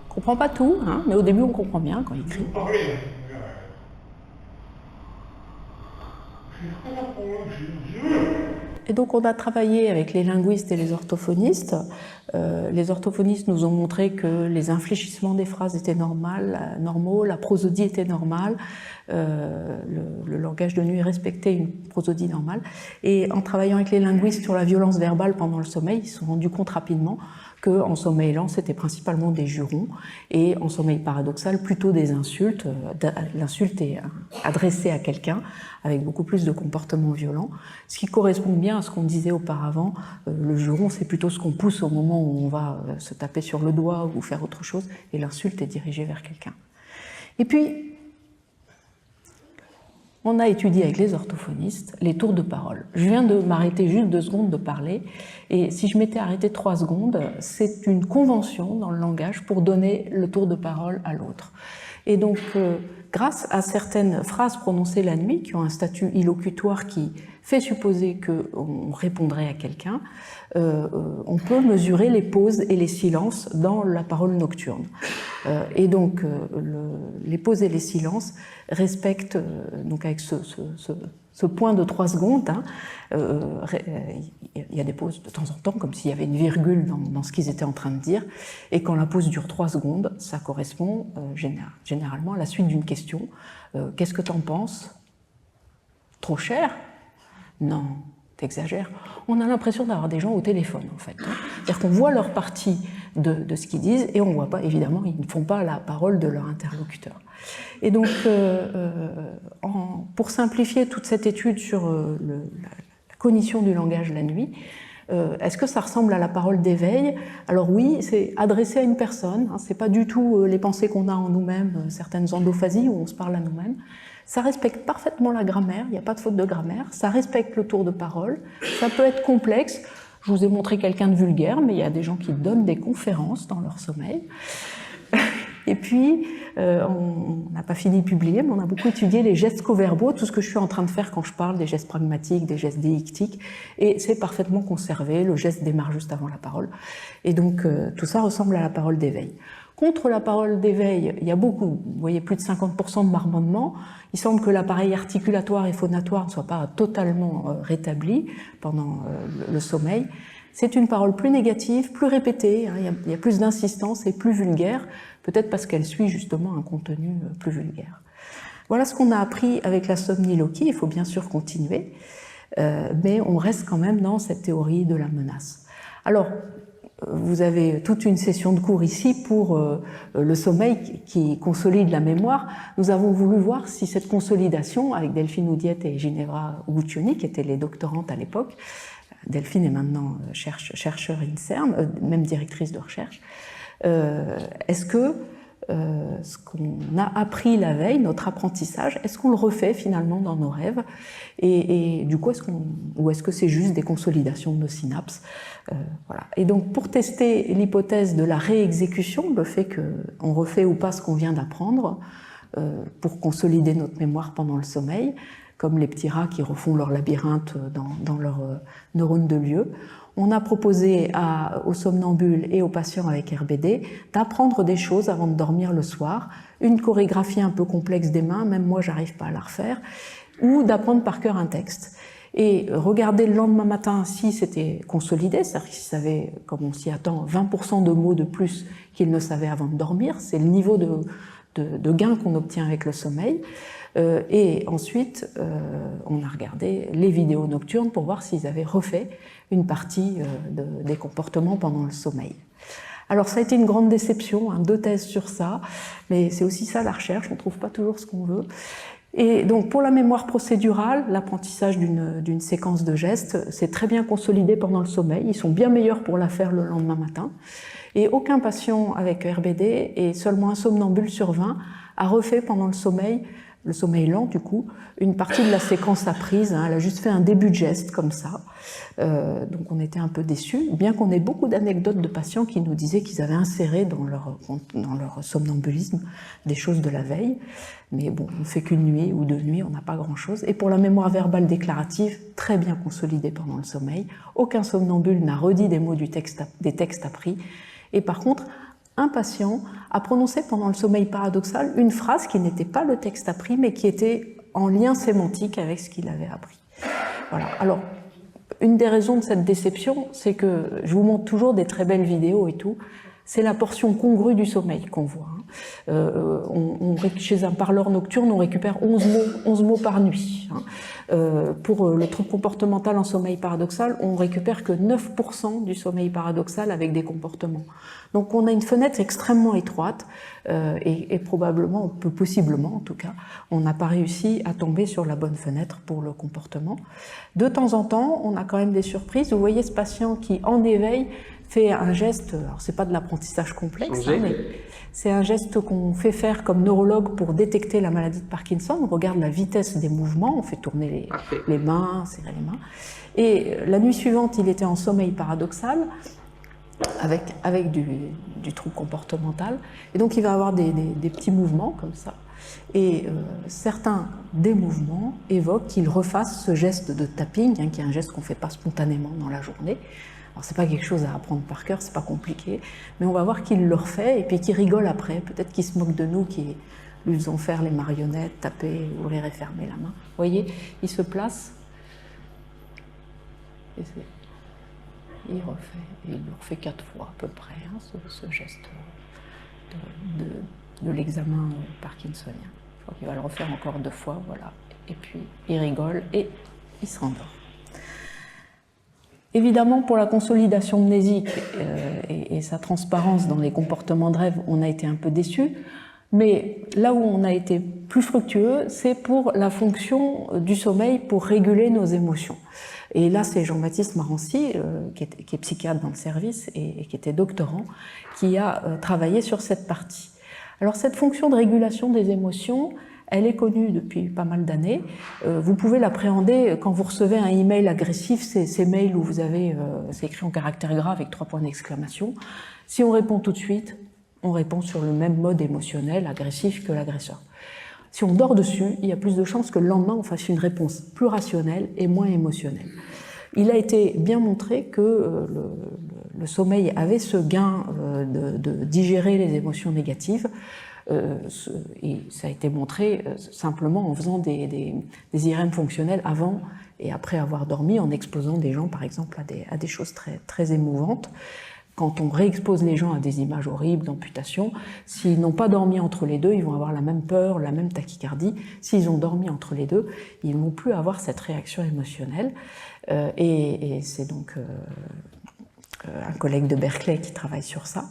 On comprend pas tout, hein, mais au début on comprend bien quand il crie. Et donc on a travaillé avec les linguistes et les orthophonistes. Les orthophonistes nous ont montré que les infléchissements des phrases étaient normaux, la prosodie était normale, le langage de nuit respectait une prosodie normale. Et en travaillant avec les linguistes sur la violence verbale pendant le sommeil, ils se sont rendus compte rapidement qu'en sommeil lent, c'était principalement des jurons, et en sommeil paradoxal, plutôt des insultes. L'insulte est adressée à quelqu'un, avec beaucoup plus de comportements violents, ce qui correspond bien à ce qu'on disait auparavant. Le juron, c'est plutôt ce qu'on pousse au moment où on va se taper sur le doigt ou faire autre chose, et l'insulte est dirigée vers quelqu'un. Et puis, on a étudié avec les orthophonistes les tours de parole. Je viens de m'arrêter juste 2 secondes de parler, et si je m'étais arrêté 3 secondes, c'est une convention dans le langage pour donner le tour de parole à l'autre. Et donc, grâce à certaines phrases prononcées la nuit, qui ont un statut illocutoire qui fait supposer qu'on répondrait à quelqu'un, on peut mesurer les pauses et les silences dans la parole nocturne. Et donc, les pauses et les silences respectent, donc avec ce point de 3 secondes, hein, il y a des pauses de temps en temps, comme s'il y avait une virgule dans ce qu'ils étaient en train de dire, et quand la pause dure 3 secondes, ça correspond généralement à la suite d'une question. Qu'est-ce que tu en penses? Trop cher? Non, t'exagères. On a l'impression d'avoir des gens au téléphone, en fait. C'est-à-dire qu'on voit leur partie de ce qu'ils disent, et on ne voit pas, évidemment, ils ne font pas la parole de leur interlocuteur. Et donc, pour simplifier toute cette étude sur la cognition du langage la nuit, est-ce que ça ressemble à la parole d'éveil? Alors oui, c'est adressé à une personne, hein, c'est pas du tout les pensées qu'on a en nous-mêmes, certaines endophasies où on se parle à nous-mêmes. Ça respecte parfaitement la grammaire, il n'y a pas de faute de grammaire, ça respecte le tour de parole, ça peut être complexe. Je vous ai montré quelqu'un de vulgaire, mais il y a des gens qui donnent des conférences dans leur sommeil. Et puis, on n'a pas fini de publier, mais on a beaucoup étudié les gestes co-verbaux, tout ce que je suis en train de faire quand je parle, des gestes pragmatiques, des gestes déictiques, et c'est parfaitement conservé, le geste démarre juste avant la parole. Et donc, tout ça ressemble à la parole d'éveil. Contre la parole d'éveil, il y a beaucoup, vous voyez, plus de 50% de marmonnements. Il semble que l'appareil articulatoire et phonatoire ne soit pas totalement rétabli pendant le sommeil. C'est une parole plus négative, plus répétée, hein, il y a plus d'insistance et plus vulgaire, peut-être parce qu'elle suit justement un contenu plus vulgaire. Voilà ce qu'on a appris avec la somniloquie, il faut bien sûr continuer, mais on reste quand même dans cette théorie de la menace. Alors, vous avez toute une session de cours ici pour le sommeil qui consolide la mémoire. Nous avons voulu voir si cette consolidation, avec Delphine Oudiette et Ginevra Guccioni, qui étaient les doctorantes à l'époque, Delphine est maintenant chercheur INSERM, même directrice de recherche, est-ce que ce qu'on a appris la veille, notre apprentissage, est-ce qu'on le refait finalement dans nos rêves? Et du coup, ou est-ce que c'est juste des consolidations de nos synapses? Voilà. Et donc, pour tester l'hypothèse de la réexécution, le fait qu'on refait ou pas ce qu'on vient d'apprendre, pour consolider notre mémoire pendant le sommeil, comme les petits rats qui refont leur labyrinthe dans leurs neurones de lieu, on a proposé aux somnambules et aux patients avec RBD d'apprendre des choses avant de dormir le soir, une chorégraphie un peu complexe des mains, même moi j'arrive pas à la refaire, ou d'apprendre par cœur un texte. Et regarder le lendemain matin si c'était consolidé, c'est-à-dire qu'ils savaient, comme on s'y attend, 20% de mots de plus qu'ils ne savaient avant de dormir, c'est le niveau de gain qu'on obtient avec le sommeil. Et ensuite, on a regardé les vidéos nocturnes pour voir s'ils avaient refait une partie des comportements pendant le sommeil. Alors ça a été une grande déception, 2 thèses sur ça, mais c'est aussi ça la recherche, on ne trouve pas toujours ce qu'on veut. Et donc pour la mémoire procédurale, l'apprentissage d'une séquence de gestes, c'est très bien consolidé pendant le sommeil, ils sont bien meilleurs pour la faire le lendemain matin. Et aucun patient avec RBD et seulement un somnambule sur 20 a refait pendant le sommeil lent du coup, une partie de la séquence apprise, hein, elle a juste fait un début de geste comme ça, donc on était un peu déçus, bien qu'on ait beaucoup d'anecdotes de patients qui nous disaient qu'ils avaient inséré dans leur somnambulisme des choses de la veille, mais bon, on ne fait qu'une nuit ou 2 nuits, on n'a pas grand-chose. Et pour la mémoire verbale déclarative, très bien consolidée pendant le sommeil, aucun somnambule n'a redit des mots des textes appris, et par contre, un patient a prononcé pendant le sommeil paradoxal une phrase qui n'était pas le texte appris, mais qui était en lien sémantique avec ce qu'il avait appris. Voilà. Alors, une des raisons de cette déception, c'est que je vous montre toujours des très belles vidéos et tout, c'est la portion congrue du sommeil qu'on voit. Chez un parleur nocturne, on récupère 11 mots par nuit. Pour le trouble comportemental en sommeil paradoxal, on récupère que 9% du sommeil paradoxal avec des comportements. Donc on a une fenêtre extrêmement étroite et probablement, possiblement en tout cas, on n'a pas réussi à tomber sur la bonne fenêtre pour le comportement. De temps en temps, on a quand même des surprises. Vous voyez ce patient qui, en éveil, fait un geste, alors c'est pas de l'apprentissage complexe, hein, mais c'est un geste qu'on fait faire comme neurologue pour détecter la maladie de Parkinson. On regarde la vitesse des mouvements, on fait tourner les mains, serrer les mains. Et la nuit suivante, il était en sommeil paradoxal, avec du trouble comportemental. Et donc il va avoir des petits mouvements comme ça. Et certains des mouvements évoquent qu'il refasse ce geste de tapping, hein, qui est un geste qu'on ne fait pas spontanément dans la journée. Alors c'est pas quelque chose à apprendre par cœur, c'est pas compliqué, mais on va voir qu'il le refait et puis qu'il rigole après. Peut-être qu'il se moque de nous, qui lui faisons faire les marionnettes, taper, ouvrir et fermer la main. Vous voyez, il se place et il refait, et il le refait 4 fois à peu près, hein, ce geste de l'examen parkinsonien. Je crois qu'il va le refaire encore 2 fois, voilà. Et puis il rigole et il se rendort. Évidemment, pour la consolidation mnésique et sa transparence dans les comportements de rêve, on a été un peu déçus. Mais là où on a été plus fructueux, c'est pour la fonction du sommeil pour réguler nos émotions. Et là, c'est Jean-Baptiste Marancy, qui est psychiatre dans le service et qui était doctorant, qui a travaillé sur cette partie. Alors cette fonction de régulation des émotions, elle est connue depuis pas mal d'années. Vous pouvez l'appréhender quand vous recevez un email agressif, ces mails où vous avez, c'est écrit en caractères gras avec 3 points d'exclamation. Si on répond tout de suite, on répond sur le même mode émotionnel agressif que l'agresseur. Si on dort dessus, il y a plus de chances que le lendemain on fasse une réponse plus rationnelle et moins émotionnelle. Il a été bien montré que le sommeil avait ce gain de digérer les émotions négatives. Et ça a été montré simplement en faisant des IRM fonctionnels avant et après avoir dormi, en exposant des gens par exemple à des choses très, très émouvantes. Quand on réexpose les gens à des images horribles d'amputation, s'ils n'ont pas dormi entre les deux, ils vont avoir la même peur, la même tachycardie. S'ils ont dormi entre les deux, ils ne vont plus avoir cette réaction émotionnelle. Et c'est donc un collègue de Berkeley qui travaille sur ça.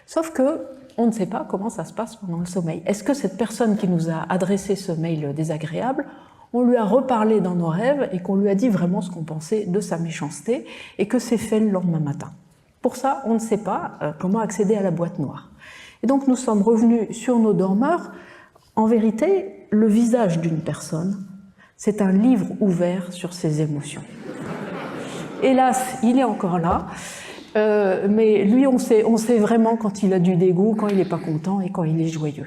Sauf que on ne sait pas comment ça se passe pendant le sommeil. Est-ce que cette personne qui nous a adressé ce mail désagréable, on lui a reparlé dans nos rêves et qu'on lui a dit vraiment ce qu'on pensait de sa méchanceté et que c'est fait le lendemain matin? Pour ça, on ne sait pas comment accéder à la boîte noire. Et donc nous sommes revenus sur nos dormeurs. En vérité, le visage d'une personne, c'est un livre ouvert sur ses émotions. Hélas, il est encore là, mais lui, on sait vraiment quand il a du dégoût, quand il n'est pas content et quand il est joyeux.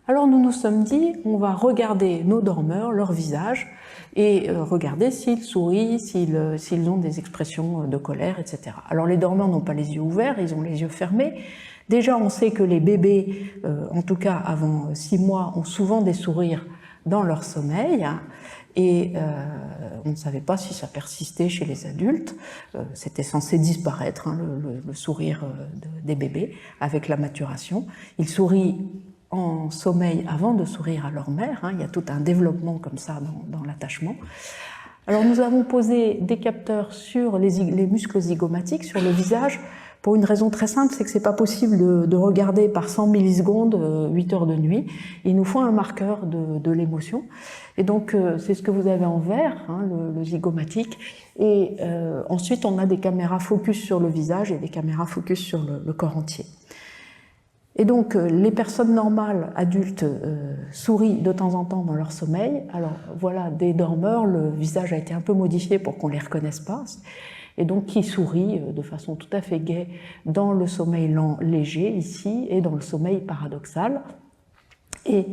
Alors nous nous sommes dit, on va regarder nos dormeurs, leur visage, et regarder s'ils sourient, s'ils ont des expressions de colère, etc. Alors les dormeurs n'ont pas les yeux ouverts, ils ont les yeux fermés. Déjà, on sait que les bébés, en tout cas avant 6 mois, ont souvent des sourires dans leur sommeil, et on ne savait pas si ça persistait chez les adultes. C'était censé disparaître, hein, le sourire des bébés avec la maturation. Ils sourient en sommeil avant de sourire à leur mère, hein. Il y a tout un développement comme ça dans l'attachement. Alors nous avons posé des capteurs sur les muscles zygomatiques, sur le visage, pour une raison très simple, c'est que c'est pas possible de regarder par 100 millisecondes 8 heures de nuit. Il nous faut un marqueur de l'émotion. Et donc c'est ce que vous avez en vert, hein, le zygomatique. Et ensuite on a des caméras focus sur le visage et des caméras focus sur le corps entier. Et donc, les personnes normales, adultes, sourient de temps en temps dans leur sommeil. Alors, voilà, des dormeurs, le visage a été un peu modifié pour qu'on ne les reconnaisse pas. Et donc, qui sourient de façon tout à fait gaie dans le sommeil lent léger, ici, et dans le sommeil paradoxal. Et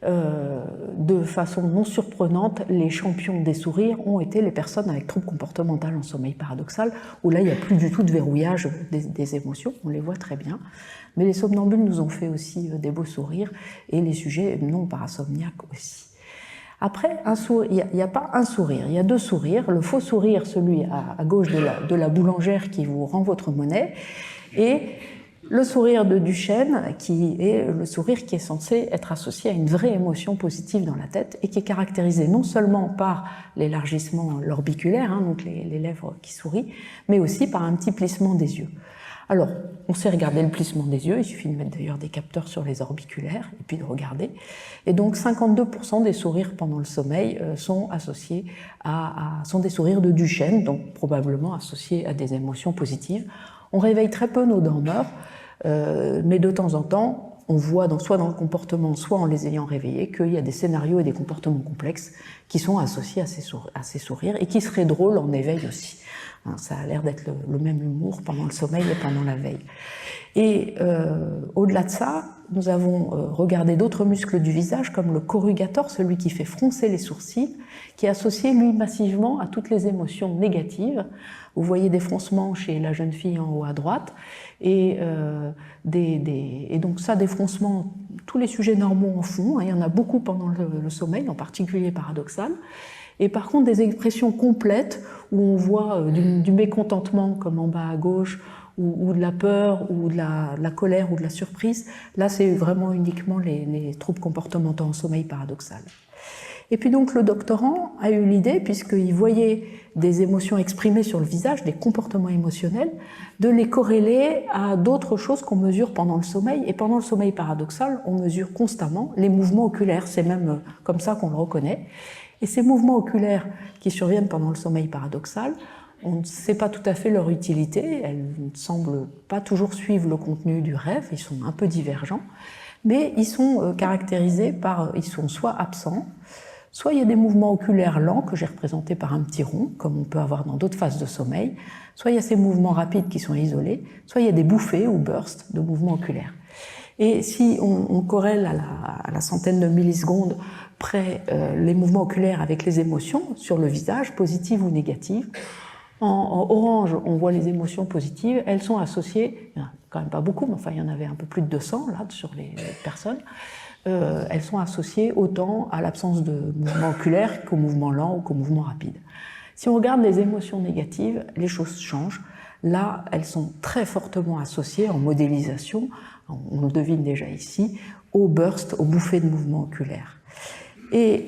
de façon non surprenante, les champions des sourires ont été les personnes avec trouble comportemental en sommeil paradoxal, où là, il n'y a plus du tout de verrouillage des émotions, on les voit très bien. Mais les somnambules nous ont fait aussi des beaux sourires, et les sujets non parasomniaques aussi. Après, il n'y a pas un sourire, il y a 2 sourires. Le faux sourire, celui à gauche de la boulangère qui vous rend votre monnaie, et le sourire de Duchenne, qui est le sourire qui est censé être associé à une vraie émotion positive dans la tête et qui est caractérisé non seulement par l'élargissement orbiculaire, hein, donc les lèvres qui sourient, mais aussi par un petit plissement des yeux. Alors, on sait regarder le plissement des yeux, il suffit de mettre d'ailleurs des capteurs sur les orbiculaires et puis de regarder. Et donc 52% des sourires pendant le sommeil sont associés sont des sourires de Duchenne, donc probablement associés à des émotions positives. On réveille très peu nos dormeurs, mais de temps en temps, on voit soit dans le comportement, soit en les ayant réveillés, qu'il y a des scénarios et des comportements complexes qui sont associés à ces sourires et qui seraient drôles en éveil aussi. Ça a l'air d'être le même humour pendant le sommeil et pendant la veille. Et au-delà de ça, nous avons regardé d'autres muscles du visage, comme le corrugator, celui qui fait froncer les sourcils, qui est associé, lui, massivement à toutes les émotions négatives. Vous voyez des froncements chez la jeune fille en haut à droite, et donc ça, des froncements, tous les sujets normaux en font, il y en a beaucoup pendant le sommeil, en particulier paradoxal. Et par contre, des expressions complètes, où on voit du mécontentement, comme en bas à gauche, ou de la peur, ou de la colère, ou de la surprise, là c'est vraiment uniquement les troubles comportementaux en sommeil paradoxal. Et puis donc le doctorant a eu l'idée, puisqu'il voyait des émotions exprimées sur le visage, des comportements émotionnels, de les corréler à d'autres choses qu'on mesure pendant le sommeil. Et pendant le sommeil paradoxal, on mesure constamment les mouvements oculaires, c'est même comme ça qu'on le reconnaît. Et ces mouvements oculaires qui surviennent pendant le sommeil paradoxal, on ne sait pas tout à fait leur utilité, elles ne semblent pas toujours suivre le contenu du rêve, ils sont un peu divergents, mais ils sont caractérisés par, ils sont soit absents, soit il y a des mouvements oculaires lents que j'ai représentés par un petit rond, comme on peut avoir dans d'autres phases de sommeil, soit il y a ces mouvements rapides qui sont isolés, soit il y a des bouffées ou bursts de mouvements oculaires. Et si on corrèle à la centaine de millisecondes près les mouvements oculaires avec les émotions sur le visage, positives ou négatives, en orange, on voit les émotions positives, elles sont associées, il n'y en a quand même pas beaucoup, mais enfin il y en avait un peu plus de 200 là sur les personnes, elles sont associées autant à l'absence de mouvement oculaire qu'au mouvement lent ou qu'au mouvement rapide. Si on regarde les émotions négatives, les choses changent. Là, elles sont très fortement associées en modélisation, on le devine déjà ici, aux bursts, aux bouffées de mouvement oculaire. Et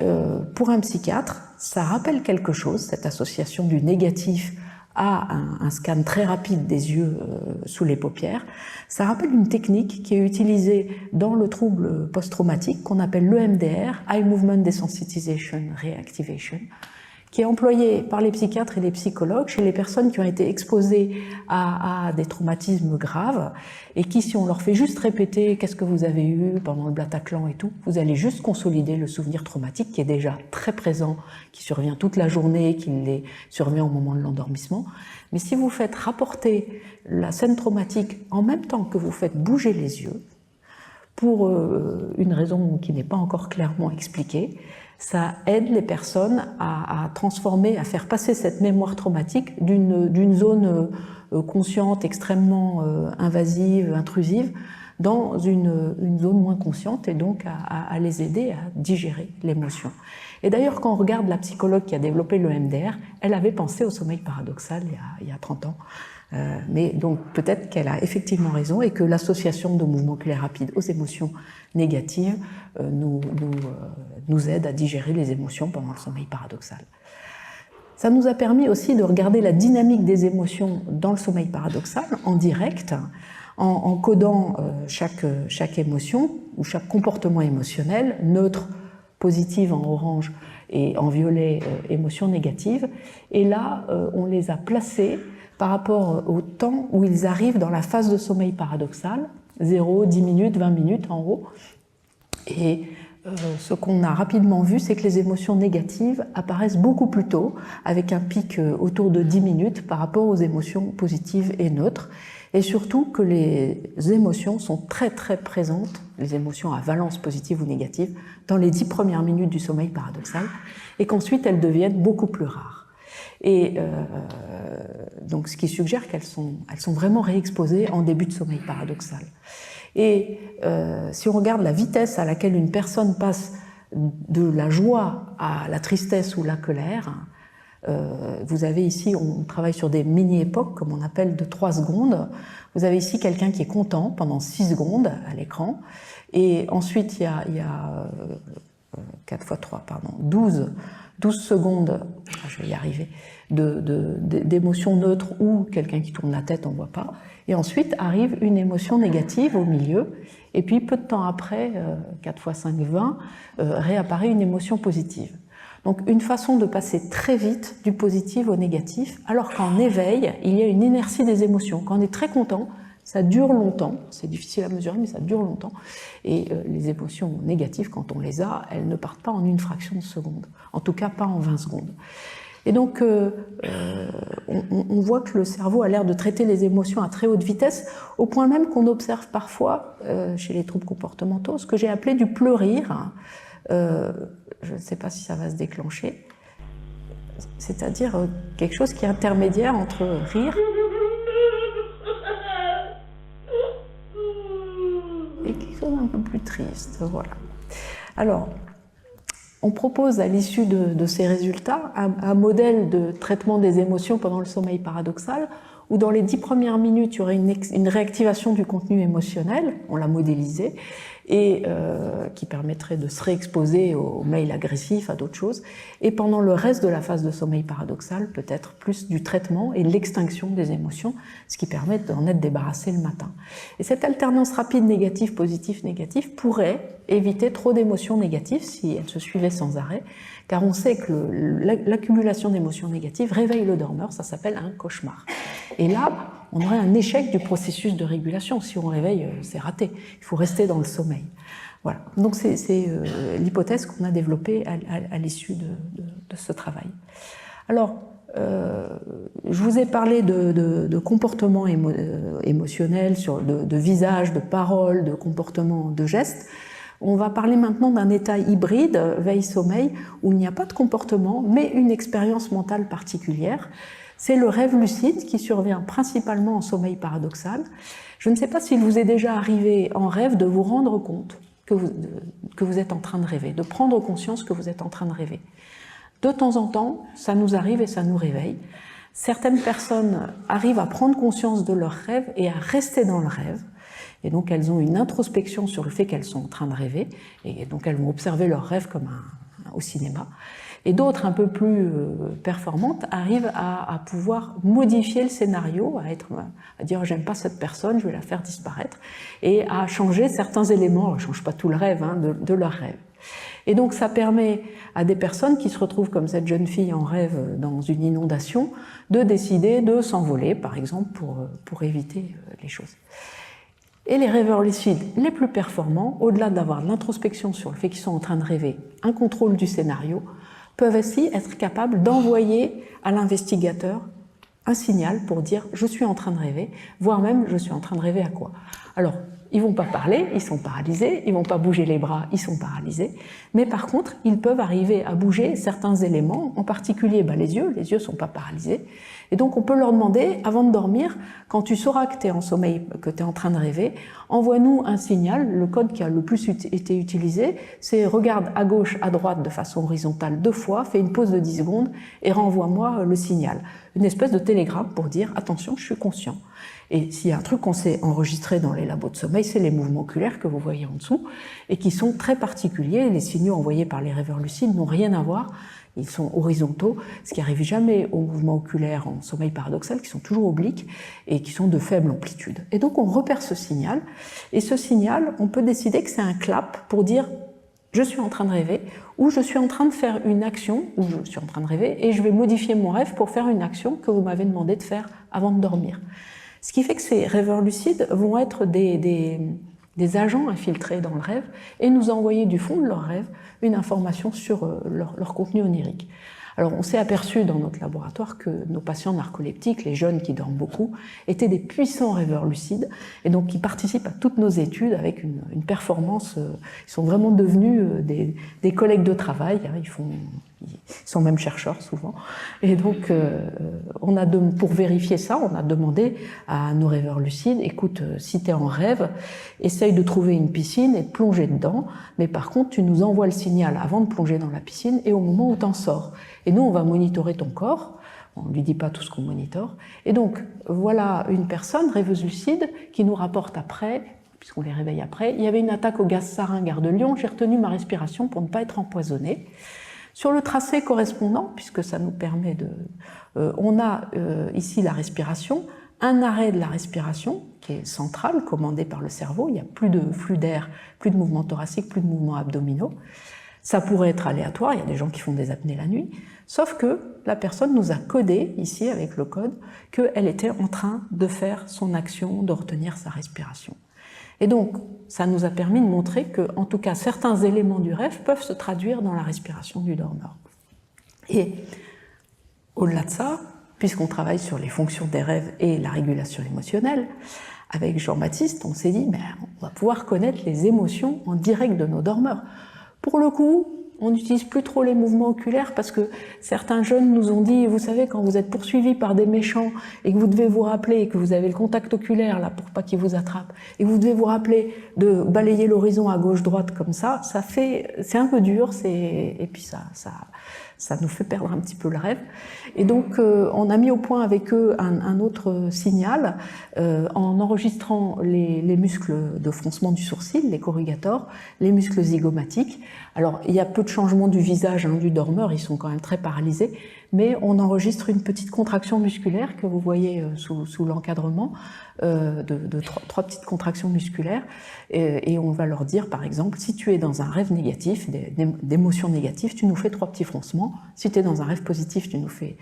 pour un psychiatre, ça rappelle quelque chose, cette association du négatif à un scan très rapide des yeux sous les paupières. Ça rappelle une technique qui est utilisée dans le trouble post-traumatique qu'on appelle l'EMDR, Eye Movement Desensitization Reactivation, qui est employée par les psychiatres et les psychologues chez les personnes qui ont été exposées à des traumatismes graves et qui, si on leur fait juste répéter qu'est-ce que vous avez eu pendant le Bataclan et tout, vous allez juste consolider le souvenir traumatique qui est déjà très présent, qui survient toute la journée, qui survient au moment de l'endormissement. Mais si vous faites rapporter la scène traumatique en même temps que vous faites bouger les yeux, pour une raison qui n'est pas encore clairement expliquée, ça aide les personnes à transformer, à faire passer cette mémoire traumatique d'une zone consciente, extrêmement invasive, intrusive, dans une zone moins consciente et donc à les aider à digérer l'émotion. Et d'ailleurs, quand on regarde la psychologue qui a développé le MDR, elle avait pensé au sommeil paradoxal il y a 30 ans. Mais donc peut-être qu'elle a effectivement raison et que l'association de mouvements oculaires rapides aux émotions négatives nous aide à digérer les émotions pendant le sommeil paradoxal. Ça nous a permis aussi de regarder la dynamique des émotions dans le sommeil paradoxal en direct, en codant chaque émotion ou chaque comportement émotionnel, neutre, positive en orange et en violet, émotion négative. Et là, on les a placés par rapport au temps où ils arrivent dans la phase de sommeil paradoxal, 0, 10 minutes, 20 minutes en haut. Et ce qu'on a rapidement vu, c'est que les émotions négatives apparaissent beaucoup plus tôt, avec un pic autour de 10 minutes par rapport aux émotions positives et neutres. Et surtout que les émotions sont très très présentes, les émotions à valence positive ou négative, dans les 10 premières minutes du sommeil paradoxal, et qu'ensuite elles deviennent beaucoup plus rares. Et donc, ce qui suggère qu'elles sont vraiment réexposées en début de sommeil paradoxal. Et si on regarde la vitesse à laquelle une personne passe de la joie à la tristesse ou la colère, vous avez ici, on travaille sur des mini-époques, comme on appelle, de 3 secondes. Vous avez ici quelqu'un qui est content pendant 6 secondes à l'écran. Et ensuite, il y a 4 x 3, pardon, 12 secondes, je vais y arriver, d'émotions neutres ou quelqu'un qui tourne la tête, on ne voit pas. Et ensuite arrive une émotion négative au milieu. Et puis peu de temps après, 4 x 5, 20, réapparaît une émotion positive. Donc une façon de passer très vite du positif au négatif, alors qu'en éveil, il y a une inertie des émotions. Quand on est très content, ça dure longtemps, c'est difficile à mesurer, mais ça dure longtemps. Et les émotions négatives, quand on les a, elles ne partent pas en une fraction de seconde, en tout cas pas en 20 secondes. Et donc, on voit que le cerveau a l'air de traiter les émotions à très haute vitesse, au point même qu'on observe parfois, chez les troubles comportementaux, ce que j'ai appelé du pleurir. Je ne sais pas si ça va se déclencher. C'est-à-dire quelque chose qui est intermédiaire entre rire et quelque chose un peu plus triste. Voilà. Alors, on propose à l'issue de ces résultats un modèle de traitement des émotions pendant le sommeil paradoxal, où dans les 10 premières minutes, il y aurait une réactivation du contenu émotionnel, on l'a modélisé, et qui permettrait de se réexposer aux mails agressifs, à d'autres choses. Et pendant le reste de la phase de sommeil paradoxal, peut-être plus du traitement et de l'extinction des émotions, ce qui permet d'en être débarrassé le matin. Et cette alternance rapide négatif, positif, négatif pourrait éviter trop d'émotions négatives si elles se suivaient sans arrêt, car on sait que l'accumulation d'émotions négatives réveille le dormeur, ça s'appelle un cauchemar. Et là, on aurait un échec du processus de régulation. Si on réveille, c'est raté. Il faut rester dans le sommeil. Voilà. Donc c'est l'hypothèse qu'on a développée à l'issue de ce travail. Alors, je vous ai parlé de comportements émotionnels, de visage, de paroles, de comportements, de gestes. On va parler maintenant d'un état hybride, veille-sommeil, où il n'y a pas de comportement, mais une expérience mentale particulière. C'est le rêve lucide qui survient principalement en sommeil paradoxal. Je ne sais pas s'il vous est déjà arrivé en rêve de vous rendre compte que vous êtes en train de rêver, de prendre conscience que vous êtes en train de rêver. De temps en temps, ça nous arrive et ça nous réveille. Certaines personnes arrivent à prendre conscience de leur rêve et à rester dans le rêve. Et donc elles ont une introspection sur le fait qu'elles sont en train de rêver, et donc elles vont observer leur rêve comme au cinéma. Et d'autres, un peu plus performantes, arrivent à pouvoir modifier le scénario, à dire j'aime pas cette personne, je vais la faire disparaître, et à changer certains éléments, on ne change pas tout le rêve, de leur rêve. Et donc ça permet à des personnes qui se retrouvent comme cette jeune fille en rêve dans une inondation, de décider de s'envoler, par exemple, pour éviter les choses. Et les rêveurs lucides les plus performants, au-delà d'avoir de l'introspection sur le fait qu'ils sont en train de rêver, un contrôle du scénario, peuvent aussi être capables d'envoyer à l'investigateur un signal pour dire « je suis en train de rêver », voire même « je suis en train de rêver à quoi ». Alors, ils ne vont pas parler, ils sont paralysés, ils ne vont pas bouger les bras, ils sont paralysés, mais par contre, ils peuvent arriver à bouger certains éléments, en particulier les yeux ne sont pas paralysés, et donc on peut leur demander, avant de dormir, quand tu sauras que tu es en sommeil, que tu es en train de rêver, envoie-nous un signal. Le code qui a le plus été utilisé, c'est regarde à gauche, à droite de façon horizontale 2 fois, fais une pause de 10 secondes et renvoie-moi le signal. Une espèce de télégramme pour dire attention, je suis conscient. Et s'il y a un truc qu'on sait enregistrer dans les labos de sommeil, c'est les mouvements oculaires que vous voyez en dessous et qui sont très particuliers. Les signaux envoyés par les rêveurs lucides n'ont rien à voir. Ils sont horizontaux, ce qui n'arrive jamais aux mouvements oculaires en sommeil paradoxal, qui sont toujours obliques et qui sont de faible amplitude. Et donc on repère ce signal, et ce signal, on peut décider que c'est un clap pour dire « je suis en train de rêver » ou « je suis en train de faire une action » ou « je suis en train de rêver et je vais modifier mon rêve pour faire une action que vous m'avez demandé de faire avant de dormir ». Ce qui fait que ces rêveurs lucides vont être des agents infiltrés dans le rêve et nous envoyer du fond de leur rêve une information sur leur contenu onirique. Alors on s'est aperçu dans notre laboratoire que nos patients narcoleptiques, les jeunes qui dorment beaucoup, étaient des puissants rêveurs lucides et donc qui participent à toutes nos études avec une performance. Ils sont vraiment devenus des collègues de travail, ils sont même chercheurs souvent. Et donc, pour vérifier ça, on a demandé à nos rêveurs lucides, écoute, si tu es en rêve, essaye de trouver une piscine et de plonger dedans, mais par contre, tu nous envoies le signal avant de plonger dans la piscine et au moment où tu en sors. Et nous, on va monitorer ton corps, on ne lui dit pas tout ce qu'on monitore. Et donc, voilà une personne, rêveuse lucide, qui nous rapporte après, puisqu'on les réveille après, il y avait une attaque au gaz sarin, gare de Lyon, j'ai retenu ma respiration pour ne pas être empoisonné. Sur le tracé correspondant, puisque ça nous permet on a ici la respiration, un arrêt de la respiration qui est central, commandé par le cerveau, il n'y a plus de flux d'air, plus de mouvements thoraciques, plus de mouvements abdominaux. Ça pourrait être aléatoire, il y a des gens qui font des apnées la nuit, sauf que la personne nous a codé, ici avec le code, qu'elle était en train de faire son action, de retenir sa respiration. Et donc, ça nous a permis de montrer que, en tout cas, certains éléments du rêve peuvent se traduire dans la respiration du dormeur. Et au-delà de ça, puisqu'on travaille sur les fonctions des rêves et la régulation émotionnelle, avec Jean-Baptiste, on s'est dit, on va pouvoir connaître les émotions en direct de nos dormeurs. Pour le coup, on n'utilise plus trop les mouvements oculaires parce que certains jeunes nous ont dit, vous savez, quand vous êtes poursuivis par des méchants et que vous devez vous rappeler et que vous avez le contact oculaire là pour pas qu'ils vous attrapent et que vous devez vous rappeler de balayer l'horizon à gauche-droite comme ça c'est un peu dur, et puis ça nous fait perdre un petit peu le rêve. Et donc, on a mis au point avec eux un autre signal en enregistrant les muscles de froncement du sourcil, les corrugators, les muscles zygomatiques. Alors, il y a peu de changements du visage du dormeur, ils sont quand même très paralysés, mais on enregistre une petite contraction musculaire que vous voyez sous l'encadrement, de trois petites contractions musculaires, et on va leur dire, par exemple, si tu es dans un rêve négatif, d'émotions négatives, tu nous fais 3 petits froncements, si tu es dans un rêve positif, tu nous fais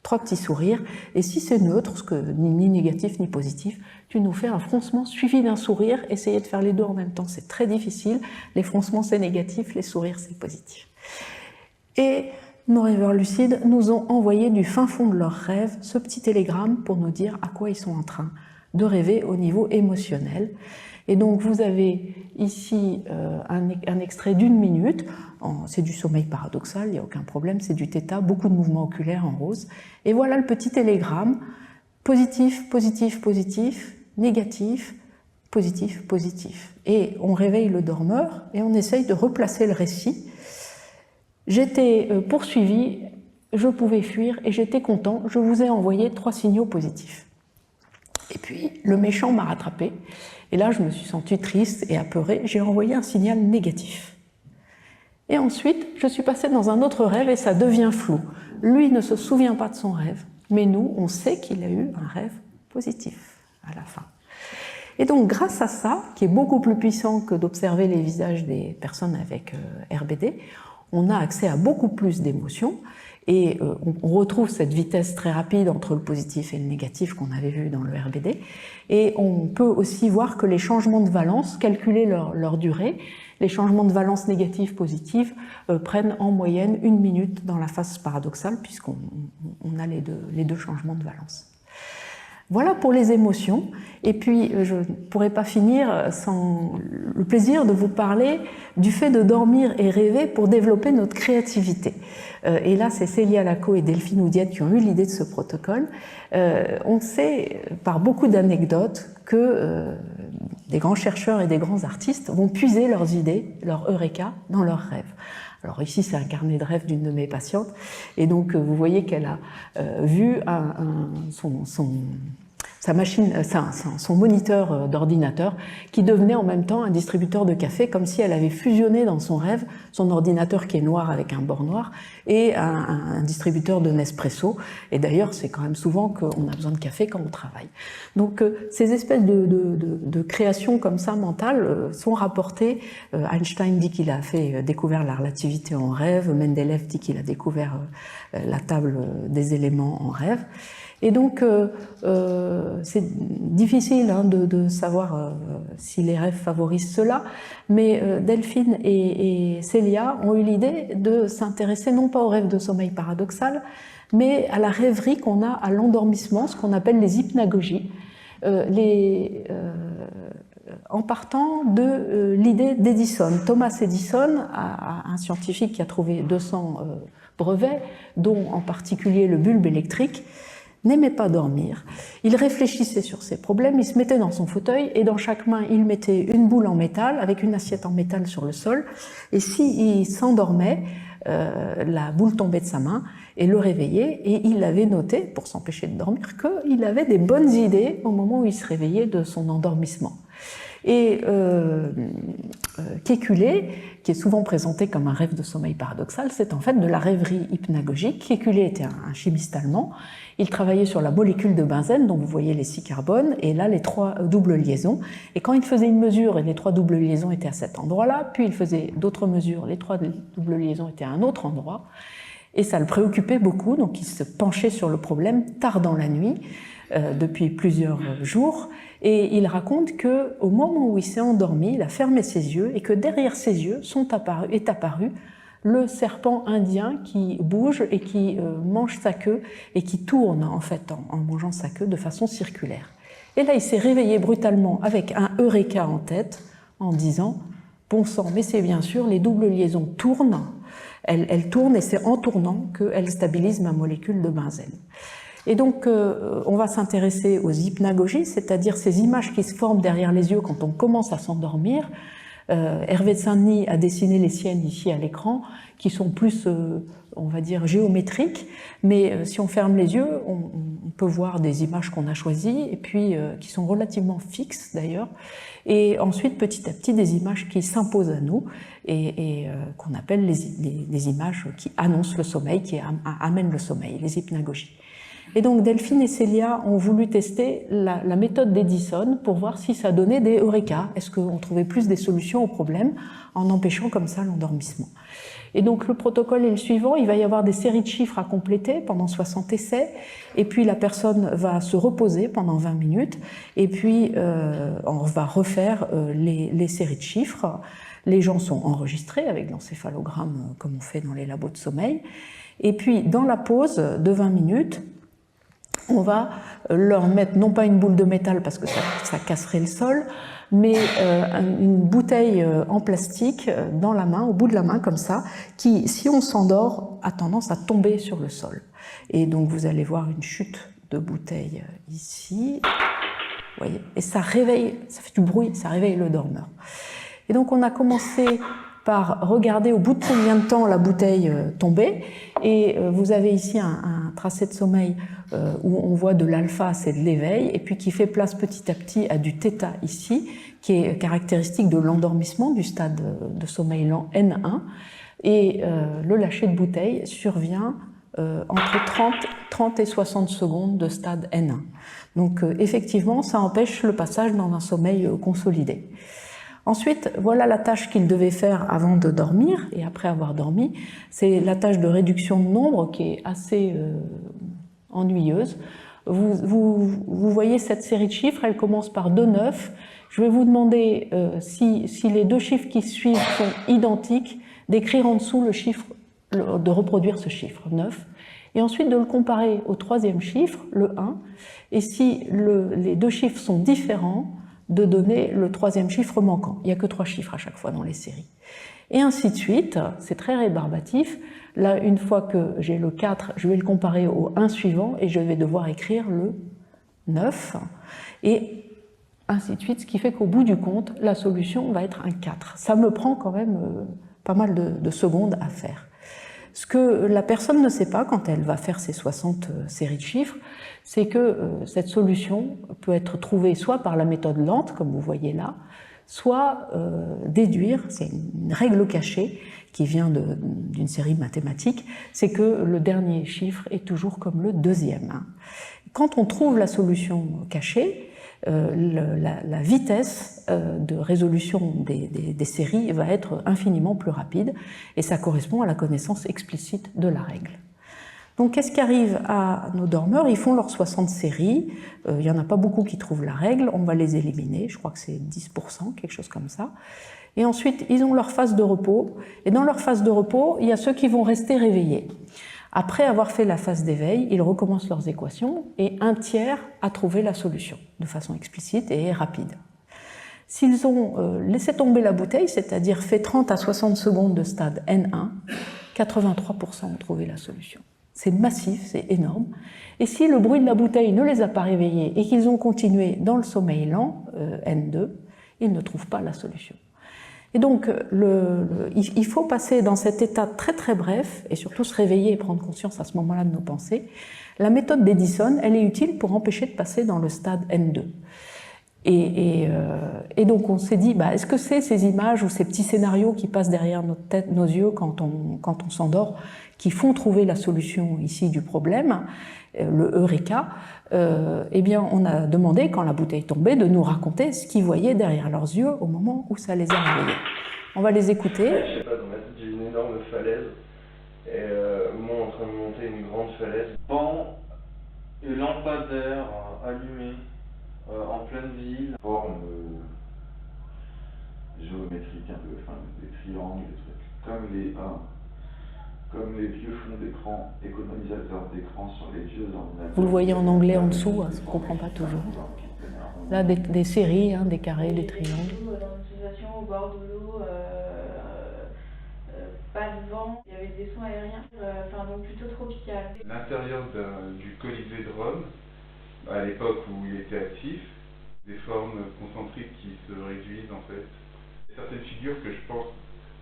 3 petits sourires, et si c'est neutre, ni négatif ni positif, tu nous fais un froncement suivi d'un sourire. Essayez de faire les deux en même temps, c'est très difficile. Les froncements c'est négatif, les sourires c'est positif. Et nos rêveurs lucides nous ont envoyé du fin fond de leurs rêves ce petit télégramme pour nous dire à quoi ils sont en train de rêver au niveau émotionnel. Et donc vous avez ici un extrait d'1 minute, c'est du sommeil paradoxal, il n'y a aucun problème, c'est du θ, beaucoup de mouvements oculaires en rose. Et voilà le petit télégramme, positif, positif, positif, négatif, positif, positif. Et on réveille le dormeur et on essaye de replacer le récit. J'étais poursuivi, je pouvais fuir et j'étais content, je vous ai envoyé 3 signaux positifs. Et puis le méchant m'a rattrapé. Et là, je me suis sentie triste et apeurée, j'ai envoyé un signal négatif. Et ensuite, je suis passée dans un autre rêve et ça devient flou. Lui ne se souvient pas de son rêve, mais nous, on sait qu'il a eu un rêve positif à la fin. Et donc, grâce à ça, qui est beaucoup plus puissant que d'observer les visages des personnes avec RBD, on a accès à beaucoup plus d'émotions. Et on retrouve cette vitesse très rapide entre le positif et le négatif qu'on avait vu dans le RBD. Et on peut aussi voir que les changements de valence, calculer leur durée, les changements de valence négative positive prennent en moyenne 1 minute dans la phase paradoxale, puisqu'on a les deux changements de valence. Voilà pour les émotions. Et puis, je ne pourrais pas finir sans le plaisir de vous parler du fait de dormir et rêver pour développer notre créativité. Et là, c'est Célia Lacot et Delphine Oudiette qui ont eu l'idée de ce protocole. On sait par beaucoup d'anecdotes que des grands chercheurs et des grands artistes vont puiser leurs idées, leur eureka, dans leurs rêves. Alors ici, c'est un carnet de rêves d'une de mes patientes. Et donc, vous voyez qu'elle a vu sa machine, son moniteur d'ordinateur qui devenait en même temps un distributeur de café, comme si elle avait fusionné dans son rêve son ordinateur qui est noir avec un bord noir et un distributeur de Nespresso. Et d'ailleurs, c'est quand même souvent qu'on a besoin de café quand on travaille. Donc, ces espèces de créations comme ça mentales sont rapportées. Einstein dit qu'il a découvert la relativité en rêve. Mendeleev dit qu'il a découvert la table des éléments en rêve. Et donc, c'est difficile de savoir si les rêves favorisent cela, mais Delphine et Célia ont eu l'idée de s'intéresser non pas aux rêves de sommeil paradoxal, mais à la rêverie qu'on a à l'endormissement, ce qu'on appelle les hypnagogies, en partant de l'idée d'Edison. Thomas Edison, un scientifique qui a trouvé 200 brevets, dont en particulier le bulbe électrique, n'aimait pas dormir. Il réfléchissait sur ses problèmes, il se mettait dans son fauteuil et dans chaque main, il mettait une boule en métal avec une assiette en métal sur le sol. Et s'il s'endormait, la boule tombait de sa main et le réveillait. Et il avait noté, pour s'empêcher de dormir, qu'il avait des bonnes idées au moment où il se réveillait de son endormissement. Et Kekulé, qui est souvent présenté comme un rêve de sommeil paradoxal, c'est en fait de la rêverie hypnagogique. Kekulé était un chimiste allemand. Il travaillait sur la molécule de benzène, dont vous voyez les 6 carbones, et là les 3 doubles liaisons. Et quand il faisait une mesure, et les 3 doubles liaisons étaient à cet endroit-là, puis il faisait d'autres mesures, les 3 doubles liaisons étaient à un autre endroit, et ça le préoccupait beaucoup, donc il se penchait sur le problème tard dans la nuit, depuis plusieurs jours, et il raconte qu'au moment où il s'est endormi, il a fermé ses yeux, et que derrière ses yeux est apparu le serpent indien qui bouge et qui mange sa queue et qui tourne en fait en mangeant sa queue de façon circulaire. Et là, il s'est réveillé brutalement avec un eureka en tête en disant « Bon sang, mais c'est bien sûr, les doubles liaisons tournent, elles tournent et c'est en tournant qu'elles stabilisent ma molécule de benzène. » Et donc, on va s'intéresser aux hypnagogies, c'est-à-dire ces images qui se forment derrière les yeux quand on commence à s'endormir. Hervé de Saint-Denis a dessiné les siennes ici à l'écran, qui sont plus, on va dire, géométriques, mais si on ferme les yeux, on peut voir des images qu'on a choisies, et puis qui sont relativement fixes d'ailleurs, et ensuite, petit à petit, des images qui s'imposent à nous, et qu'on appelle les images qui annoncent le sommeil, qui amènent le sommeil, les hypnagogies. Et donc Delphine et Célia ont voulu tester la méthode d'Edison pour voir si ça donnait des eureka. Est-ce qu'on trouvait plus des solutions aux problèmes en empêchant comme ça l'endormissement? Et donc le protocole est le suivant, il va y avoir des séries de chiffres à compléter pendant 60 essais, et puis la personne va se reposer pendant 20 minutes, et puis on va refaire les séries de chiffres. Les gens sont enregistrés avec l'encéphalogramme comme on fait dans les labos de sommeil, et puis dans la pause de 20 minutes, on va leur mettre non pas une boule de métal parce que ça casserait le sol, mais une bouteille en plastique dans la main, au bout de la main comme ça, qui, si on s'endort, a tendance à tomber sur le sol. Et donc vous allez voir une chute de bouteille ici, vous voyez, et ça réveille, ça fait du bruit, ça réveille le dormeur. Et donc on a commencé par regarder au bout de combien de temps la bouteille tombait, et vous avez ici un tracé de sommeil où on voit de l'alpha, c'est de l'éveil, et puis qui fait place petit à petit à du θ ici, qui est caractéristique de l'endormissement du stade de sommeil lent N1, et le lâcher de bouteille survient entre 30 et 60 secondes de stade N1. Donc effectivement, ça empêche le passage dans un sommeil consolidé. Ensuite, voilà la tâche qu'il devait faire avant de dormir et après avoir dormi. C'est la tâche de réduction de nombre qui est assez ennuyeuse. Vous voyez cette série de chiffres, elle commence par 2 9. Je vais vous demander si les 2 chiffres qui suivent sont identiques, d'écrire en dessous le chiffre, de reproduire ce chiffre 9, et ensuite de le comparer au 3e chiffre, le 1, et si les 2 chiffres sont différents, de donner le 3e chiffre manquant. Il n'y a que 3 chiffres à chaque fois dans les séries. Et ainsi de suite, c'est très rébarbatif. Là, une fois que j'ai le 4, je vais le comparer au 1 suivant et je vais devoir écrire le 9. Et ainsi de suite, ce qui fait qu'au bout du compte, la solution va être un 4. Ça me prend quand même pas mal de secondes à faire. Ce que la personne ne sait pas quand elle va faire ses 60 séries de chiffres, c'est que cette solution peut être trouvée soit par la méthode lente, comme vous voyez là, soit déduire, c'est une règle cachée qui vient d'une série mathématique, c'est que le dernier chiffre est toujours comme le 2e. Quand on trouve la solution cachée, la vitesse de résolution des séries va être infiniment plus rapide, et ça correspond à la connaissance explicite de la règle. Donc qu'est-ce qui arrive à nos dormeurs? Ils font leurs 60 séries, il n'y en a pas beaucoup qui trouvent la règle, on va les éliminer, je crois que c'est 10%, quelque chose comme ça. Et ensuite, ils ont leur phase de repos, et dans leur phase de repos, il y a ceux qui vont rester réveillés. Après avoir fait la phase d'éveil, ils recommencent leurs équations, et un tiers a trouvé la solution, de façon explicite et rapide. S'ils ont laissé tomber la bouteille, c'est-à-dire fait 30 à 60 secondes de stade N1, 83% ont trouvé la solution. C'est massif, c'est énorme. Et si le bruit de la bouteille ne les a pas réveillés et qu'ils ont continué dans le sommeil lent, N2, ils ne trouvent pas la solution. Et donc, il faut passer dans cet état très très bref, et surtout se réveiller et prendre conscience à ce moment-là de nos pensées. La méthode d'Edison, elle est utile pour empêcher de passer dans le stade N2. Et donc on s'est dit, est-ce que c'est ces images ou ces petits scénarios qui passent derrière notre tête, nos yeux quand on s'endort, qui font trouver la solution ici du problème, le Eureka? Eh bien, on a demandé, quand la bouteille tombait, de nous raconter ce qu'ils voyaient derrière leurs yeux au moment où ça les a réveillés. On va les écouter. Je sais pas, dans ma tête, j'ai une énorme falaise, et moi en train de monter une grande falaise. Pan et lampadaire allumé en pleine ville. Forme géométrique un peu, enfin des triangles, des trucs. Comme les vieux fonds d'écran, économisateurs d'écran sur les vieux ordinateurs. Vous le voyez en anglais en dessous, ça ne se comprend pas toujours. Là, des séries, des carrés, des triangles. Dans une situation au bord de l'eau, pas de vent, il y avait des sons aériens, donc plutôt tropical. L'intérieur du Colisée de Rome, à l'époque où il était actif, des formes concentriques qui se réduisent en fait. Certaines figures que je pense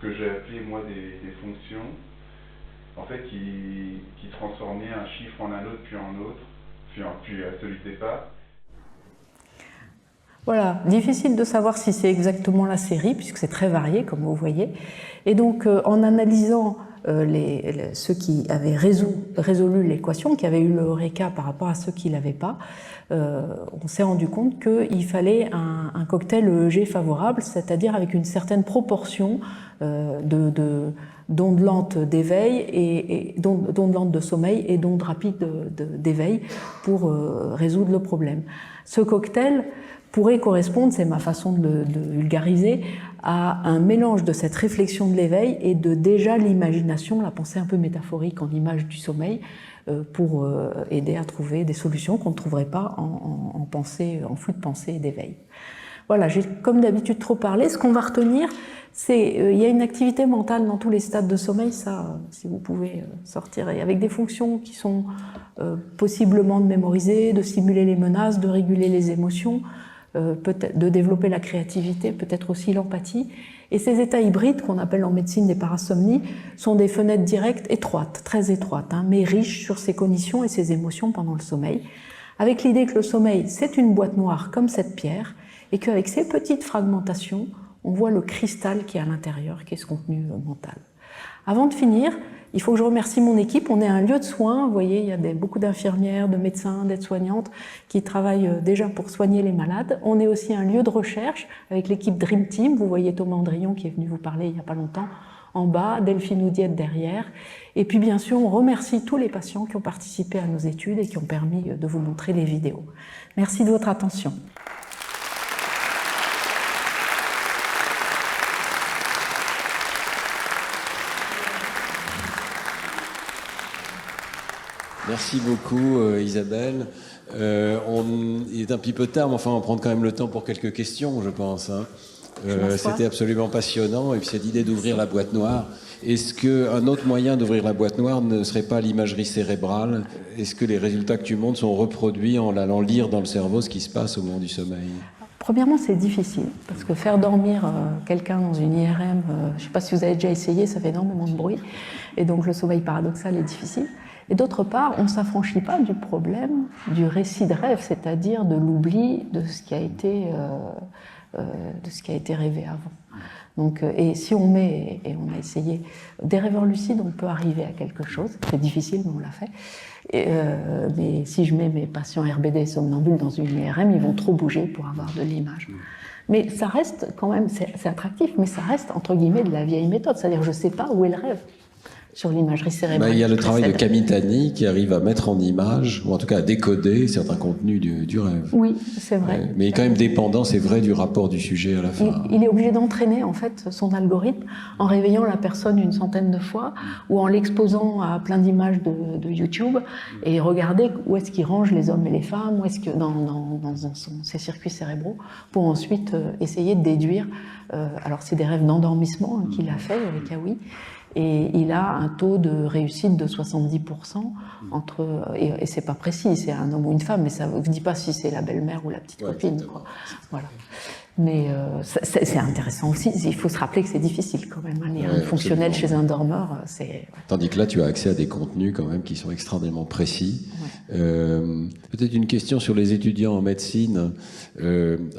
que j'ai appelées moi des fonctions, en fait qui transformaient un chiffre en un autre, puis en autre, puis à celui de départ. Voilà, difficile de savoir si c'est exactement la série, puisque c'est très varié, comme vous voyez. Et donc, en analysant ceux qui avaient résolu l'équation, qui avaient eu le Eureka par rapport à ceux qui ne l'avaient pas, on s'est rendu compte qu'il fallait un cocktail EEG favorable, c'est-à-dire avec une certaine proportion d'ondes lentes d'éveil et d'ondes lentes de sommeil et d'ondes rapides d'éveil pour résoudre le problème. Ce cocktail pourrait correspondre, c'est ma façon de vulgariser, à un mélange de cette réflexion de l'éveil et de déjà l'imagination, la pensée un peu métaphorique en image du sommeil, pour aider à trouver des solutions qu'on ne trouverait pas en flux de pensée et d'éveil. Voilà, j'ai comme d'habitude trop parlé. Ce qu'on va retenir, c'est il y a une activité mentale dans tous les stades de sommeil, ça, si vous pouvez sortir, et avec des fonctions qui sont possiblement de mémoriser, de simuler les menaces, de réguler les émotions, peut-être de développer la créativité, peut-être aussi l'empathie. Et ces états hybrides, qu'on appelle en médecine des parasomnies, sont des fenêtres directes étroites, très étroites, mais riches sur ces cognitions et ces émotions pendant le sommeil, avec l'idée que le sommeil, c'est une boîte noire comme cette pierre, et qu'avec ces petites fragmentations, on voit le cristal qui est à l'intérieur, qui est ce contenu mental. Avant de finir, il faut que je remercie mon équipe. On est un lieu de soins. Vous voyez, il y a beaucoup d'infirmières, de médecins, d'aides-soignantes qui travaillent déjà pour soigner les malades. On est aussi un lieu de recherche avec l'équipe Dream Team. Vous voyez Thomas Andrion qui est venu vous parler il n'y a pas longtemps en bas, Delphine Oudiette derrière. Et puis bien sûr, on remercie tous les patients qui ont participé à nos études et qui ont permis de vous montrer les vidéos. Merci de votre attention. Merci beaucoup Isabelle. Il est un petit peu tard, mais enfin on va prendre quand même le temps pour quelques questions, je pense. C'était absolument passionnant. Et puis cette idée d'ouvrir la boîte noire. Est-ce qu'un autre moyen d'ouvrir la boîte noire ne serait pas l'imagerie cérébrale? Est-ce que les résultats que tu montres sont reproduits en allant lire dans le cerveau ce qui se passe au moment du sommeil? Premièrement, c'est difficile, parce que faire dormir quelqu'un dans une IRM, je ne sais pas si vous avez déjà essayé, ça fait énormément de bruit. Et donc le sommeil paradoxal est difficile. Et d'autre part, on ne s'affranchit pas du problème du récit de rêve, c'est-à-dire de l'oubli de ce qui a été rêvé avant. Donc, et si on met, et on a essayé, des rêveurs lucides, on peut arriver à quelque chose. C'est difficile, mais on l'a fait. Mais si je mets mes patients RBD somnambules dans une IRM, ils vont trop bouger pour avoir de l'image. Mais ça reste quand même, c'est attractif, mais ça reste entre guillemets de la vieille méthode. C'est-à-dire, je ne sais pas où est le rêve sur l'imagerie cérébrale. Il y a le travail de Kamitani qui arrive à mettre en image, ou en tout cas à décoder certains contenus du rêve. Oui, c'est vrai. Mais il est quand même dépendant, c'est vrai, du rapport du sujet à la fin. Il est obligé d'entraîner en fait son algorithme en réveillant la personne une centaine de fois ou en l'exposant à plein d'images de YouTube et regarder où est-ce qu'il range les hommes et les femmes, où est-ce que dans ses circuits cérébraux, pour ensuite essayer de déduire. Alors c'est des rêves d'endormissement qu'il a fait avec Aoui. Et il a un taux de réussite de 70%, et c'est pas précis, c'est un homme ou une femme, mais ça ne vous dit pas si c'est la belle-mère ou la petite copine. Quoi. Voilà. Mais c'est intéressant aussi. Il faut se rappeler que c'est difficile quand même. Hein. Lire un fonctionnel chez un dormeur, c'est... Tandis que là, tu as accès à des contenus quand même qui sont extrêmement précis. Peut-être une question sur les étudiants en médecine.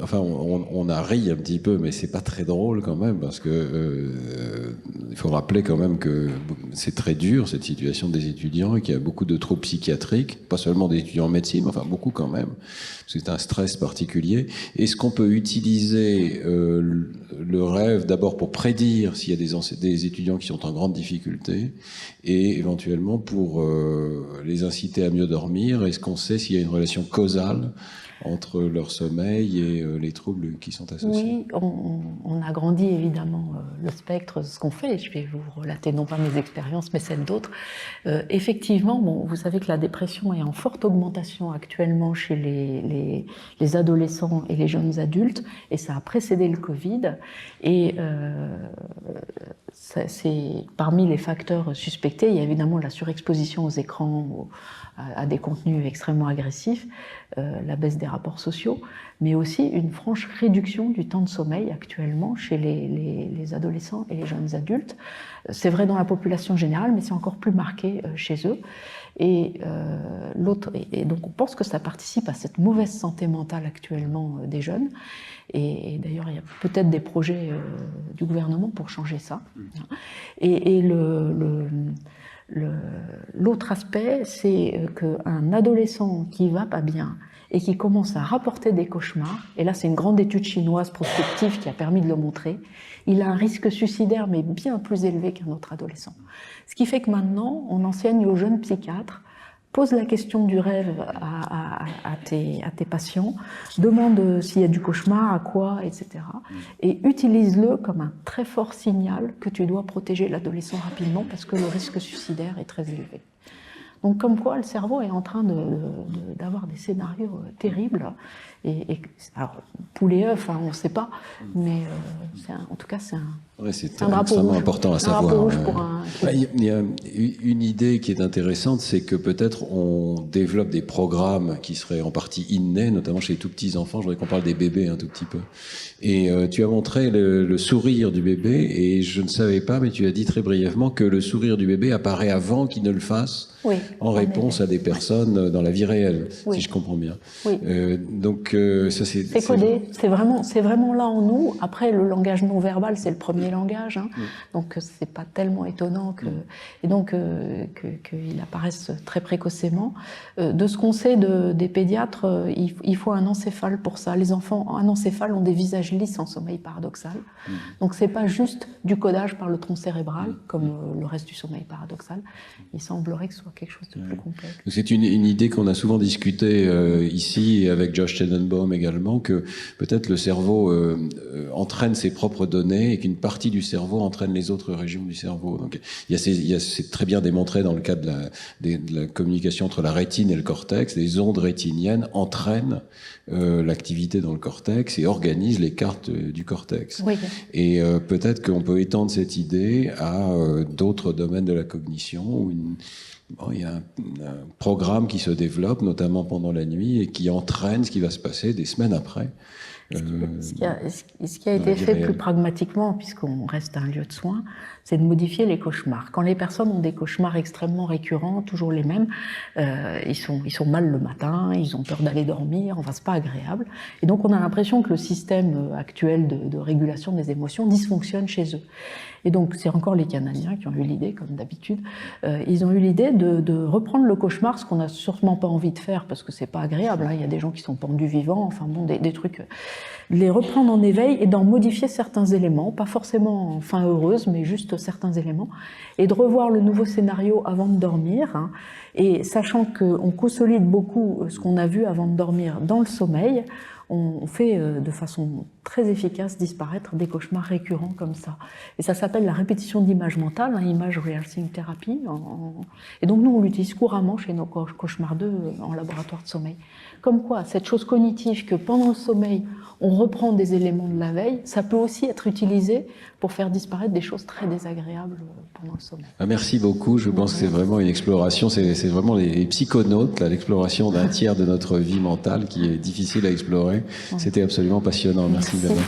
Enfin, on a ri un petit peu, mais c'est pas très drôle quand même, parce que il faut rappeler quand même que c'est très dur cette situation des étudiants et qu'il y a beaucoup de troubles psychiatriques, pas seulement des étudiants en médecine, mais enfin beaucoup quand même. C'est un stress particulier. Est-ce qu'on peut utiliser le rêve d'abord pour prédire s'il y a des étudiants qui sont en grande difficulté et éventuellement pour les inciter à mieux dormir? Est-ce qu'on sait s'il y a une relation causale entre leur sommeil et les troubles qui sont associés? Oui, on agrandit évidemment le spectre de ce qu'on fait. Je vais vous relater non pas mes expériences, mais celles d'autres. Effectivement, bon, vous savez que la dépression est en forte augmentation actuellement chez les adolescents et les jeunes adultes, et ça a précédé le Covid. Et c'est parmi les facteurs suspectés, il y a évidemment la surexposition aux écrans, à des contenus extrêmement agressifs, la baisse des rapports sociaux, mais aussi une franche réduction du temps de sommeil actuellement chez les adolescents et les jeunes adultes. C'est vrai dans la population générale, mais c'est encore plus marqué chez eux. Et donc on pense que ça participe à cette mauvaise santé mentale actuellement des jeunes. Et d'ailleurs, il y a peut-être des projets du gouvernement pour changer ça. Et l'autre aspect, c'est qu'un adolescent qui va pas bien et qui commence à rapporter des cauchemars, et là c'est une grande étude chinoise prospective qui a permis de le montrer, il a un risque suicidaire mais bien plus élevé qu'un autre adolescent. Ce qui fait que maintenant, on enseigne aux jeunes psychiatres, pose la question du rêve à tes patients, demande s'il y a du cauchemar, à quoi, etc. Et utilise-le comme un très fort signal que tu dois protéger l'adolescent rapidement parce que le risque suicidaire est très élevé. Donc comme quoi le cerveau est en train d'avoir des scénarios terribles. Alors, poules et œufs, hein, on ne sait pas, mais en tout cas c'est un... Ouais, c'est extrêmement important à savoir. Il y a une idée qui est intéressante, c'est que peut-être on développe des programmes qui seraient en partie innés, notamment chez les tout petits enfants. Je voudrais qu'on parle des bébés un tout petit peu. Et tu as montré le sourire du bébé, et je ne savais pas, mais tu as dit très brièvement que le sourire du bébé apparaît avant qu'il ne le fasse, en réponse à des personnes dans la vie réelle, si je comprends bien. Oui. Donc ça c'est codé, c'est vraiment là en nous. Après, le langage non verbal, c'est le premier langage, hein. Donc c'est pas tellement étonnant qu'il apparaisse très précocement. De ce qu'on sait des pédiatres, il faut un encéphale pour ça. Les enfants anencéphales ont des visages lisses en sommeil paradoxal. Donc c'est pas juste du codage par le tronc cérébral comme le reste du sommeil paradoxal. Il semblerait que ce soit quelque chose de plus complexe. C'est une idée qu'on a souvent discutée ici avec Josh Tenenbaum également, que peut-être le cerveau entraîne ses propres données et qu'une partie du cerveau entraîne les autres régions du cerveau. Donc c'est très bien démontré dans le cas de la communication entre la rétine et le cortex. Les ondes rétiniennes entraînent l'activité dans le cortex et organisent les cartes du cortex. Oui. Et peut-être qu'on peut étendre cette idée à d'autres domaines de la cognition où il y a un programme qui se développe, notamment pendant la nuit, et qui entraîne ce qui va se passer des semaines après. Ce qui a été fait plus pragmatiquement, puisqu'on reste un lieu de soins, c'est de modifier les cauchemars. Quand les personnes ont des cauchemars extrêmement récurrents, toujours les mêmes, ils sont mal le matin, ils ont peur d'aller dormir, enfin c'est pas agréable. Et donc on a l'impression que le système actuel de régulation des émotions dysfonctionne chez eux. Et donc c'est encore les Canadiens qui ont eu l'idée, comme d'habitude, ils ont eu l'idée de reprendre le cauchemar, ce qu'on n'a sûrement pas envie de faire parce que c'est pas agréable, hein. Il y a des gens qui sont pendus vivants, enfin bon, des trucs, les reprendre en éveil et d'en modifier certains éléments, pas forcément en fin heureuse, mais juste certains éléments, et de revoir le nouveau scénario avant de dormir, hein, et sachant qu'on consolide beaucoup ce qu'on a vu avant de dormir dans le sommeil, on fait de façon très efficace disparaître des cauchemars récurrents comme ça. Et ça s'appelle la répétition d'images mentales, hein, image rehearsing therapy. Et donc nous, on l'utilise couramment chez nos cauchemardeux en laboratoire de sommeil. Comme quoi, cette chose cognitive que pendant le sommeil, on reprend des éléments de la veille, ça peut aussi être utilisé pour faire disparaître des choses très désagréables pendant le sommeil. Merci beaucoup, je pense que c'est vraiment une exploration, c'est vraiment les psychonautes, l'exploration d'un tiers de notre vie mentale qui est difficile à explorer. C'était absolument passionnant. Merci. Bernard.